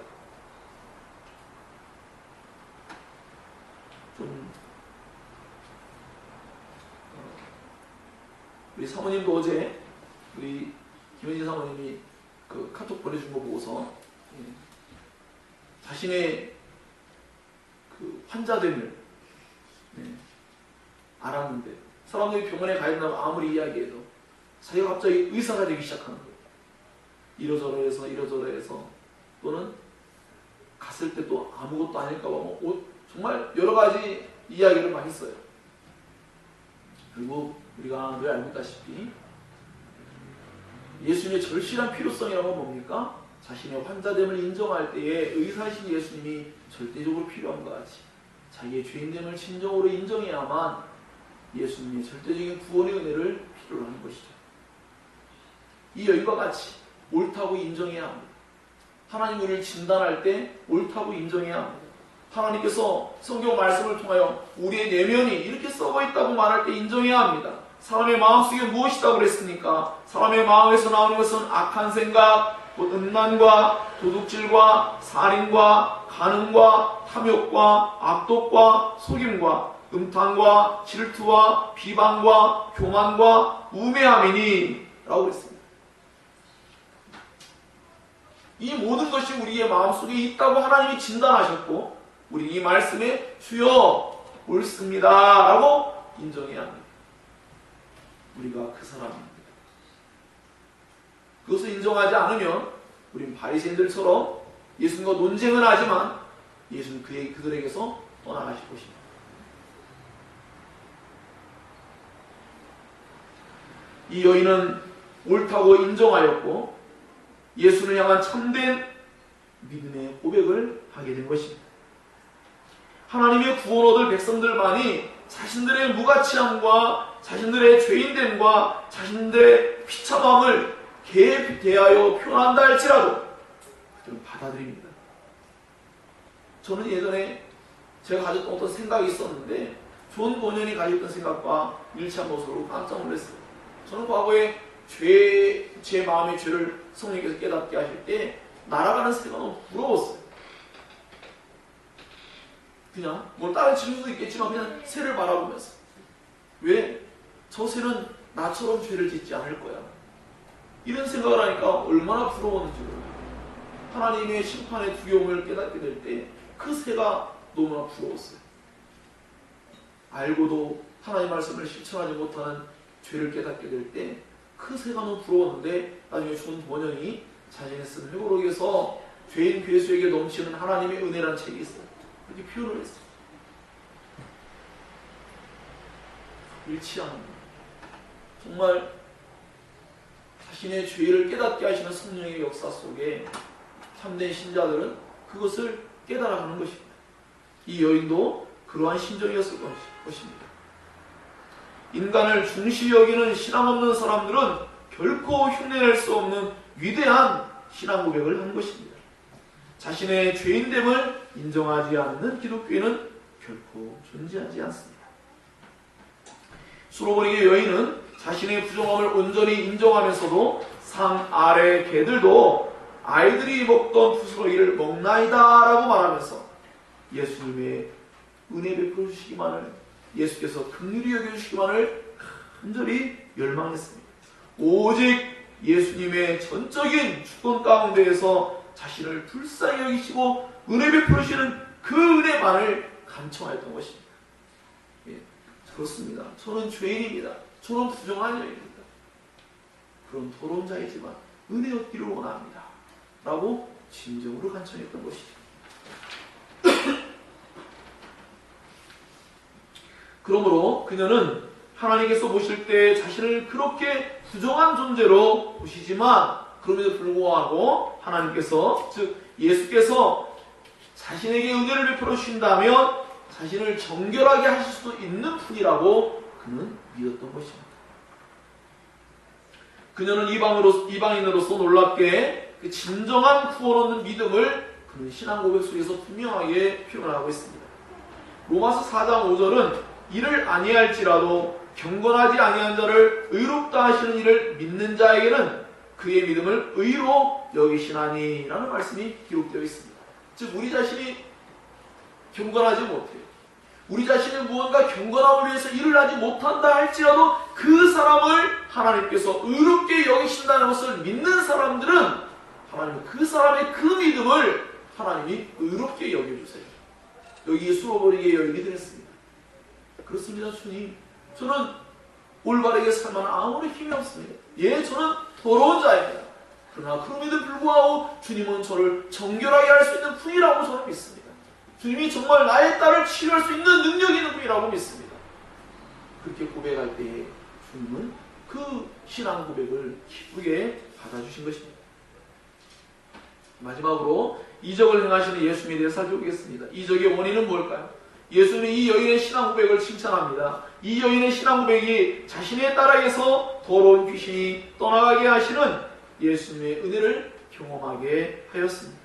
우리 사모님도 어제 우리 김현진 사모님이 그 카톡 보내준 거 보고서 자신의 그 환자됨을 알았는데 사람들이 병원에 가야 된다고 아무리 이야기해도 자기가 갑자기 의사가 되기 시작하는 거예요. 이러저러 해서 또는 갔을 때 또 아무것도 아닐까 봐 정말 여러 가지 이야기를 많이 써요. 그리고 우리가 늘 알고 있다시피 예수님의 절실한 필요성이라고 뭡니까? 자신의 환자됨을 인정할 때에 의사이신 예수님이 절대적으로 필요한 것 같이 자기의 죄인됨을 진정으로 인정해야만 예수님의 절대적인 구원의 은혜를 필요로 하는 것이죠. 이 여인과 같이 옳다고 인정해야 합니다. 하나님 우리를 진단할 때 옳다고 인정해야 합니다. 하나님께서 성경 말씀을 통하여 우리의 내면이 이렇게 썩어 있다고 말할 때 인정해야 합니다. 사람의 마음속에 무엇이다고 그랬습니까? 사람의 마음에서 나오는 것은 악한 생각, 음란과 도둑질과 살인과 간음과 탐욕과 악독과 속임과 음탕과 질투와 비방과 교만과 우매함이니 라고 그랬습니다. 이 모든 것이 우리의 마음속에 있다고 하나님이 진단하셨고 우리 이 말씀에 주여 옳습니다 라고 인정해야 합니다. 우리가 그 사람입니다. 그것을 인정하지 않으면 우리는 바리새인들처럼 예수님과 논쟁은 하지만 예수님 그들에게서 떠나가실 것입니다. 이 여인은 옳다고 인정하였고 예수를 향한 참된 믿음의 고백을 하게 된 것입니다. 하나님의 구원 얻을 백성들만이 자신들의 무가치함과 자신들의 죄인됨과 자신들의 비참함을 개에 대하여 표현한다 할지라도 그들은 받아들입니다. 저는 예전에 제가 가졌던 어떤 생각이 있었는데 존 본연이 가졌던 생각과 일치한 것으로 깜짝 놀랐어요. 저는 과거에 제 마음의 죄를 성령께서 깨닫게 하실 때 날아가는 새가 너무 부러웠어요. 그냥 뭘 다른 친구도 있겠지만 그냥 새를 바라보면서, 왜 저 새는 나처럼 죄를 짓지 않을 거야, 이런 생각을 하니까 얼마나 부러웠는지 몰라요. 하나님의 심판의 두려움을 깨닫게 될 때 그 새가 너무나 부러웠어요. 알고도 하나님 말씀을 실천하지 못하는 죄를 깨닫게 될 때 그 새가 너무 부러웠는데, 나중에 존 번연이 자신이 쓴 회고록에서 죄인 괴수에게 넘치는 하나님의 은혜라는 책이 있어요. 이렇게 표현을 했어요. 일치하는 거예요. 정말 자신의 죄를 깨닫게 하시는 성령의 역사 속에 참된 신자들은 그것을 깨달아가는 것입니다. 이 여인도 그러한 심정이었을 것입니다. 인간을 중시 여기는 신앙 없는 사람들은 결코 흉내낼 수 없는 위대한 신앙 고백을 한 것입니다. 자신의 죄인됨을 인정하지 않는 기독교인은 결코 존재하지 않습니다. 수로보니게 여인은 자신의 부정함을 온전히 인정하면서도 상 아래 개들도 아이들이 먹던 부스러기를 먹나이다 라고 말하면서 예수님의 은혜 베풀어 주시기만을, 예수께서 긍휼히 여겨주시기만을 간절히 열망했습니다. 오직 예수님의 전적인 주권 가운데에서 자신을 불쌍히 여기시고 은혜 베풀어 주시는 그 은혜만을 간청하였던 것입니다. 예, 그렇습니다. 저는 죄인입니다. 저는 부정한 여인입니다. 그런 더러운 자이지만 은혜 얻기를 원합니다 라고 진정으로 간청했던 것이죠. 그러므로 그녀는 하나님께서 보실 때 자신을 그렇게 부정한 존재로 보시지만, 그럼에도 불구하고 하나님께서, 즉 예수께서 자신에게 은혜를 베풀어 주신다면 자신을 정결하게 하실 수도 있는 분이라고 그는 믿었던 것입니다. 그녀는 이방인으로서 놀랍게 그 진정한 구원 얻는 믿음을 그는 신앙 고백 속에서 분명하게 표현하고 있습니다. 로마서 4장 5절은 이를 아니할지라도 경건하지 아니한 자를 의롭다 하시는 이를 믿는 자에게는 그의 믿음을 의로 여기시나니 라는 말씀이 기록되어 있습니다. 즉 우리 자신이 경건하지 못해요. 우리 자신이 무언가 경건함을 위해서 일을 하지 못한다 할지라도 그 사람을 하나님께서 의롭게 여기신다는 것을 믿는 사람들은 하나님은 그 사람의 그 믿음을 하나님이 의롭게 여겨주세요. 여기 수로보니게 여인이 드렸습니다. 그렇습니다. 주님, 저는 올바르게 살만한 아무런 힘이 없습니다. 예, 저는 더러운 자입니다. 그러나 그럼에도 불구하고 주님은 저를 정결하게 할 수 있는 분이라고 저는 믿습니다. 주님이 정말 나의 딸을 치유할 수 있는 능력이 있는 분이라고 믿습니다. 그렇게 고백할 때에 주님은 그 신앙 고백을 기쁘게 받아주신 것입니다. 마지막으로 이적을 행하시는 예수님에 대해 살펴보겠습니다. 이적의 원인은 뭘까요? 예수님이 이 여인의 신앙 고백을 칭찬합니다. 이 여인의 신앙 고백이 자신의 딸에게서 더러운 귀신이 떠나가게 하시는 예수님의 은혜를 경험하게 하였습니다.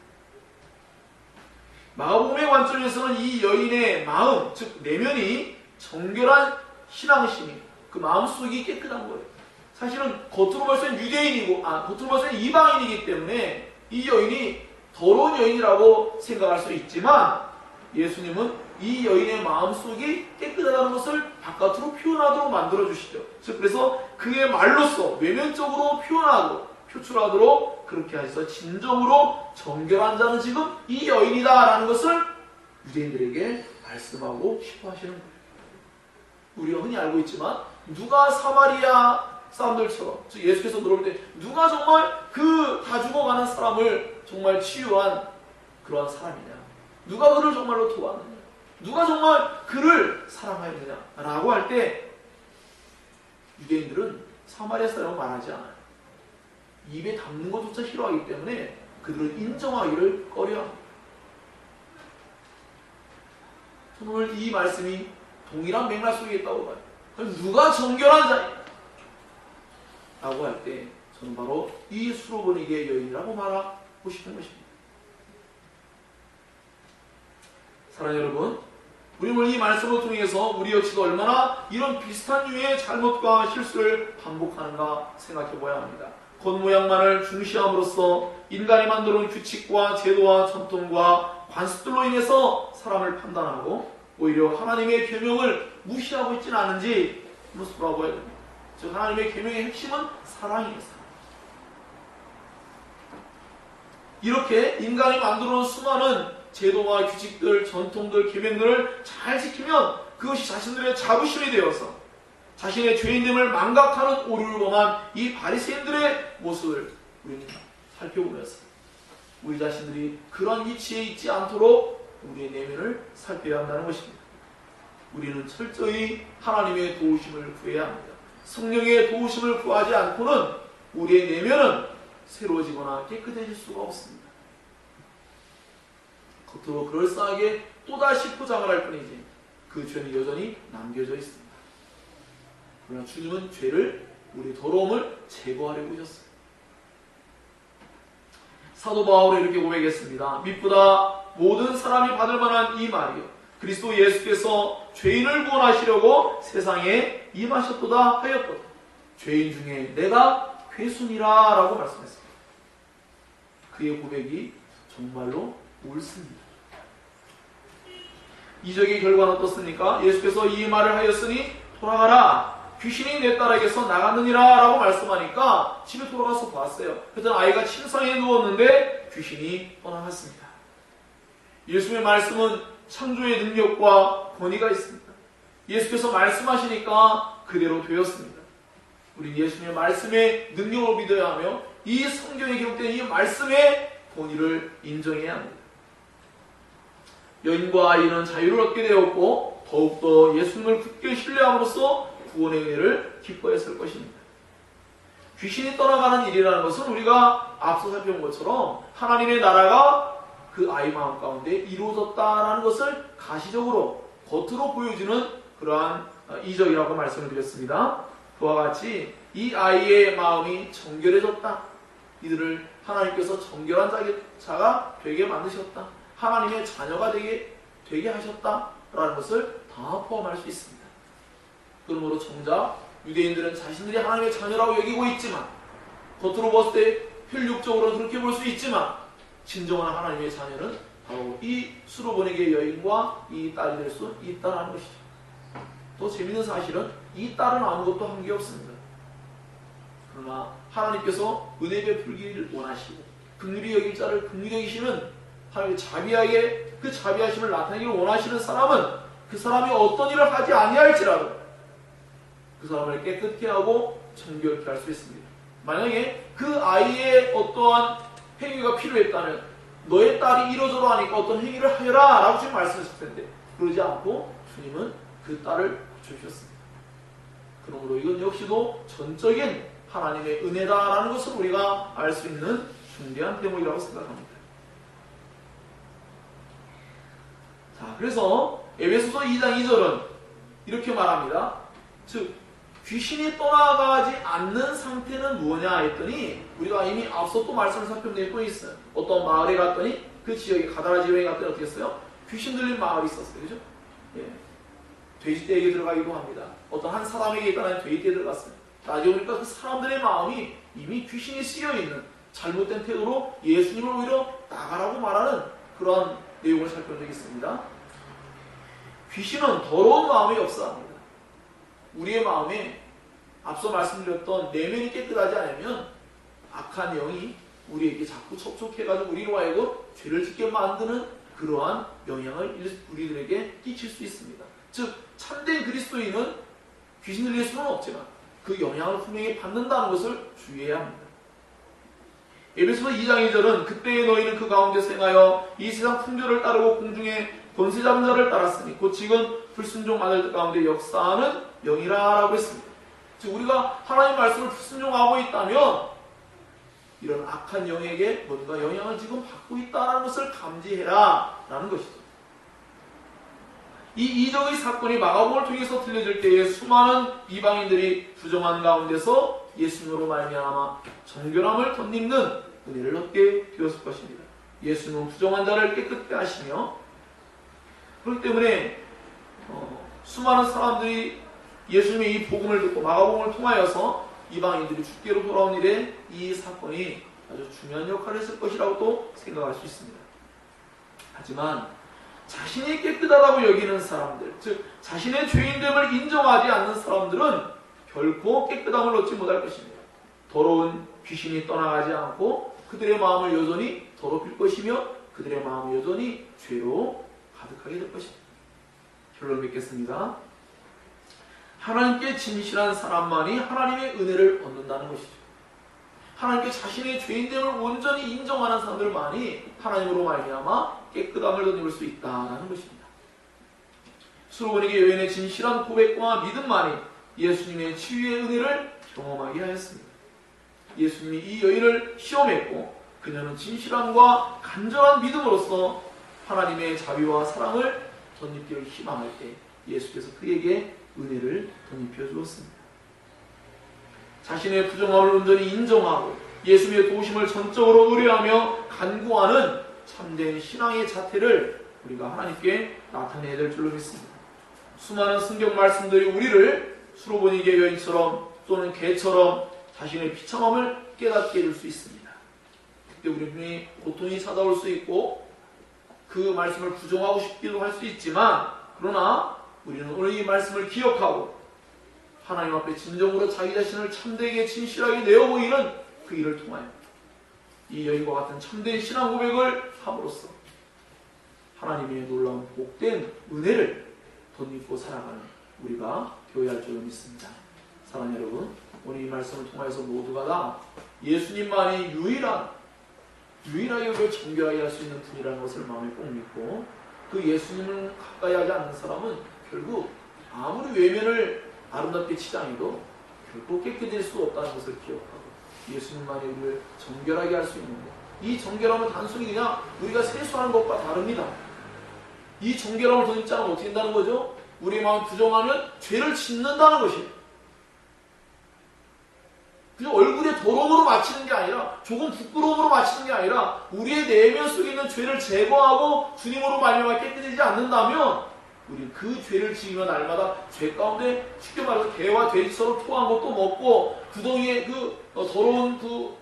마가복음의 관점에서는 이 여인의 마음, 즉 내면이 정결한 신앙심이, 그 마음속이 깨끗한 거예요. 사실은 겉으로 볼수록 유대인이고 겉으로 볼수록 이방인이기 때문에 이 여인이 더러운 여인이라고 생각할 수 있지만, 예수님은 이 여인의 마음속이 깨끗하다는 것을 바깥으로 표현하도록 만들어주시죠. 즉 그래서 그의 말로써 외면적으로 표출하도록 그렇게 하셔서 진정으로 정결한 자는 지금 이 여인이다라는 것을 유대인들에게 말씀하고 싶어 하시는 거예요. 우리가 흔히 알고 있지만 누가 사마리아 사람들처럼, 즉 예수께서 물어볼 때 누가 정말 그 다 죽어가는 사람을 정말 치유한 그러한 사람이냐, 누가 그를 정말로 도왔느냐, 누가 정말 그를 사랑하였느냐 라고 할 때 유대인들은 사마리아 사람을 말하지 않아요. 입에 담는 것조차 싫어하기 때문에 그들을 인정하기를 꺼려합니다. 저는 오늘 이 말씀이 동일한 맥락 속에 있다고 봐요. 그럼 누가 정결한 자냐 라고 할 때 저는 바로 이 수로보니게 여인이라고 말하고 싶은 것입니다. 사랑하는 여러분, 우리 오늘 이 말씀을 통해서 우리 역시도 얼마나 이런 비슷한 류의 잘못과 실수를 반복하는가 생각해 보아야 합니다. 겉모양만을 중시함으로써 인간이 만들어 놓은 규칙과 제도와 전통과 관습들로 인해서 사람을 판단하고 오히려 하나님의 계명을 무시하고 있지는 않은지 한번 돌아봐야 됩니다. 즉 하나님의 계명의 핵심은 사랑이에요. 사랑. 이렇게 인간이 만들어 놓은 수많은 제도와 규칙들, 전통들, 계명들을 잘 지키면 그것이 자신들의 자부심이 되어서 자신의 죄인됨을 망각하는 오류를 범한 이 바리새인들의 모습을 우리는 살펴보면서 우리 자신들이 그런 위치에 있지 않도록 우리의 내면을 살펴야 한다는 것입니다. 우리는 철저히 하나님의 도우심을 구해야 합니다. 성령의 도우심을 구하지 않고는 우리의 내면은 새로워지거나 깨끗해질 수가 없습니다. 겉으로 그럴싸하게 또다시 포장을 할 뿐이지 그 죄는 여전히 남겨져 있습니다. 그러나 주님은 죄를, 우리 더러움을 제거하려고 오셨어요. 사도 바울은 이렇게 고백했습니다. mit보다 모든 사람이 받을 만한 이 말이요 그리스도 예수께서 죄인을 구원하시려고 세상에 임하셨도다 하였도다. 죄인 중에 내가 괴순이라 라고 말씀했습니다. 그의 고백이 정말로 옳습니다. 이적의 결과는 어떻습니까? 예수께서 이 말을 하였으니 돌아가라. 귀신이 내 딸에게서 나갔느니라 라고 말씀하니까 집에 돌아가서 봤어요. 그랬더니 아이가 침상에 누웠는데 귀신이 떠나갔습니다. 예수의 말씀은 창조의 능력과 권위가 있습니다. 예수께서 말씀하시니까 그대로 되었습니다. 우리 예수님의 말씀의 능력을 믿어야 하며 이 성경에 기록된 이 말씀의 권위를 인정해야 합니다. 여인과 아이는 자유를 얻게 되었고 더욱더 예수님을 굳게 신뢰함으로써 구원의 은혜를 기뻐했을 것입니다. 귀신이 떠나가는 일이라는 것은 우리가 앞서 살펴본 것처럼 하나님의 나라가 그 아이 마음 가운데 이루어졌다는 것을 가시적으로 겉으로 보여주는 그러한 이적이라고 말씀을 드렸습니다. 그와 같이 이 아이의 마음이 정결해졌다. 이들을 하나님께서 정결한 자가 되게 만드셨다. 하나님의 자녀가 되게 하셨다라는 것을 다 포함할 수 있습니다. 그러므로 정작 유대인들은 자신들이 하나님의 자녀라고 여기고 있지만 겉으로 봤을 때 혈육적으로는 그렇게 볼 수 있지만 진정한 하나님의 자녀는 바로 이 수로보내기의 여인과 이 딸이 될 수 있다는 것이죠. 또 재미있는 사실은 이 딸은 아무것도 한 게 없습니다. 그러나 하나님께서 은혜 베풀기를 원하시고 긍휼히 여길 자를 긍휼히 여기시는 하나님의 자비하게 그 자비하심을 나타내기를 원하시는 사람은 그 사람이 어떤 일을 하지 아니할지라도 그 사람을 깨끗게 하고 정결케 할 수 있습니다. 만약에 그 아이의 어떠한 행위가 필요했다면 너의 딸이 이러저러 하니까 어떤 행위를 하여라 라고 지금 말씀하셨을 텐데 그러지 않고 주님은 그 딸을 고쳐주셨습니다. 그러므로 이건 역시도 전적인 하나님의 은혜다라는 것을 우리가 알 수 있는 중대한 대목이라고 생각합니다. 자, 그래서 에베소서 2장 2절은 이렇게 말합니다. 즉 귀신이 떠나가지 않는 상태는 무엇냐 했더니 우리가 이미 앞서 또 말씀을 살펴본 게 또 있어요. 어떤 마을에 갔더니 그 지역에 가다라 지역에 갔더니 어떻게 했어요? 귀신 들린 마을이 있었어요. 그죠? 예. 돼지떼에게 들어가기도 합니다. 어떤 한 사람에게 있다는 돼지떼에 들어갔어요. 나중에 보니까 그 사람들의 마음이 이미 귀신이 쓰여있는 잘못된 태도로 예수님을 오히려 나가라고 말하는 그런 내용을 살펴본 적이 있습니다. 귀신은 더러운 마음이 없어합니다. 우리의 마음에 앞서 말씀드렸던 내면이 깨끗하지 않으면 악한 영이 우리에게 자꾸 접촉해가지고 우리로 하여금 죄를 짓게 만드는 그러한 영향을 우리들에게 끼칠 수 있습니다. 즉 참된 그리스도인은 귀신 들릴 수는 없지만 그 영향을 분명히 받는다는 것을 주의해야 합니다. 에베소서 2장 2절은 그때의 너희는 그 가운데서 행하여 이 세상 풍조를 따르고 공중에 권세 잡은 자를 따랐으니 곧 지금 불순종 아들 가운데 역사하는 영이라 라고 했습니다. 즉 우리가 하나님 말씀을 불순종하고 있다면 이런 악한 영에게 뭔가 영향을 지금 받고 있다는 것을 감지해라 라는 것이죠. 이 이적의 사건이 마가복음을 통해서 들려질 때에 수많은 이방인들이 부정한 가운데서 예수님으로 말미암아 정결함을 덧입는 은혜를 얻게 되었을 것입니다. 예수님은 부정한 자를 깨끗게 하시며 그렇기 때문에 수많은 사람들이 예수님의 이 복음을 듣고 마가복음을 통하여서 이방인들이 주께로 돌아온 일에 이 사건이 아주 중요한 역할을 했을 것이라고도 생각할 수 있습니다. 하지만 자신이 깨끗하다고 여기는 사람들, 즉 자신의 죄인됨을 인정하지 않는 사람들은 결코 깨끗함을 얻지 못할 것입니다. 더러운 귀신이 떠나가지 않고 그들의 마음을 여전히 더럽힐 것이며 그들의 마음은 여전히 죄로 가득하게 될 것입니다. 결론 맺겠습니다. 하나님께 진실한 사람만이 하나님의 은혜를 얻는다는 것이죠. 하나님께 자신의 죄인됨을 온전히 인정하는 사람들만이 하나님으로 말미암아 깨끗함을 얻을 수 있다는 것입니다. 수로보니게 여인의 진실한 고백과 믿음만이 예수님의 치유의 은혜를 경험하게 하였습니다. 예수님이 이 여인을 시험했고 그녀는 진실함과 간절한 믿음으로써 하나님의 자비와 사랑을 덧입기를 희망할 때 예수께서 그에게 은혜를 덧입혀 주었습니다. 자신의 부정함을 온전히 인정하고 예수님의 도우심을 전적으로 의뢰하며 간구하는 참된 신앙의 자태를 우리가 하나님께 나타내야 될 줄로 믿습니다. 수많은 성경 말씀들이 우리를 수로보니게 여인처럼 또는 개처럼 자신의 비참함을 깨닫게 해줄 수 있습니다. 그때 우리 고통이 찾아올 수 있고 그 말씀을 부정하고 싶기도 할 수 있지만 그러나 우리는 오늘 이 말씀을 기억하고 하나님 앞에 진정으로 자기 자신을 참되게 진실하게 내어 보이는 그 일을 통하여 이 여인과 같은 참된 신앙 고백을 함으로써 하나님의 놀라운 복된 은혜를 덧입고 살아가는 우리가 되어야 할 줄로 믿습니다. 사랑하는 여러분, 오늘 이 말씀을 통해서 모두가 다 예수님만이 유일하게 우리를 정결하게 할 수 있는 분이라는 것을 마음에 꼭 믿고 그 예수님을 가까이 하지 않는 사람은 결국 아무리 외면을 아름답게 치장해도 결코 깨끗해질 수 없다는 것을 기억하고 예수님만이 우리를 정결하게 할 수 있는 것, 이 정결함은 단순히 그냥 우리가 세수하는 것과 다릅니다. 이 정결함을 덧입지 않으면 어떻게 된다는 거죠? 우리의 마음을 부정하면 죄를 짓는다는 것이에요. 그냥 얼굴에 더러움으로 마치는 게 아니라 조금 부끄러움으로 마치는 게 아니라 우리의 내면 속에 있는 죄를 제거하고 주님으로 말미암아 깨끗해지지 않는다면 우리 그 죄를 지으며 날마다 죄 가운데 쉽게 말해서 개와 돼지처럼 토한 것도 먹고 구덩이에 그 더러운 그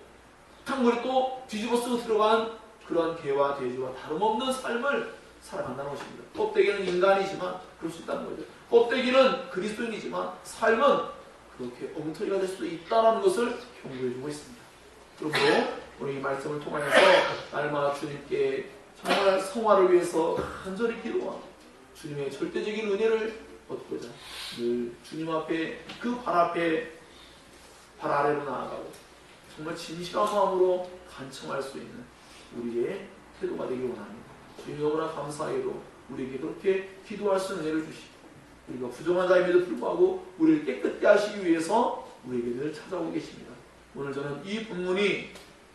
탕물이 또 뒤집어 쓰고 들어간 그러한 개와 돼지와 다름없는 삶을 살아간다는 것입니다. 껍데기는 인간이지만 그럴 수 있다는 거죠. 껍데기는 그리스도인이지만 삶은 그렇게 엉터리가 될 수도 있다는 것을 경고해주고 있습니다. 그러므로 우리 이 말씀을 통하여서 날마다 주님께 정말 성화를 위해서 간절히 기도하고 주님의 절대적인 은혜를 얻고자 늘 주님 앞에 그 발 앞에 발 아래로 나아가고 정말 진실한 마음으로 간청할 수 있는 우리의 태도가 되기 원합니다. 주님 너무나 감사해도 우리에게 그렇게 기도할 수 있는 은혜를 주시고 우리가 부정한 자임에도 불구하고 우리를 깨끗게 하시기 위해서 우리에게 늘 찾아오고 계십니다. 오늘 저는 이 본문이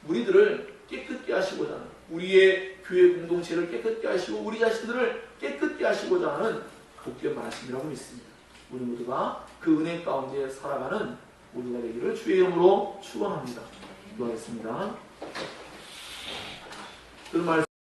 우리들을 깨끗게 하시고자 하는 우리의 교회 공동체를 깨끗게 하시고 우리 자신들을 깨끗게 하시고자 하는 복된 말씀이라고 믿습니다. 우리 모두가 그 은혜 가운데 살아가는 모두가 되기를 주의 이름으로 축원합니다. 기도하겠습니다. 그 말씀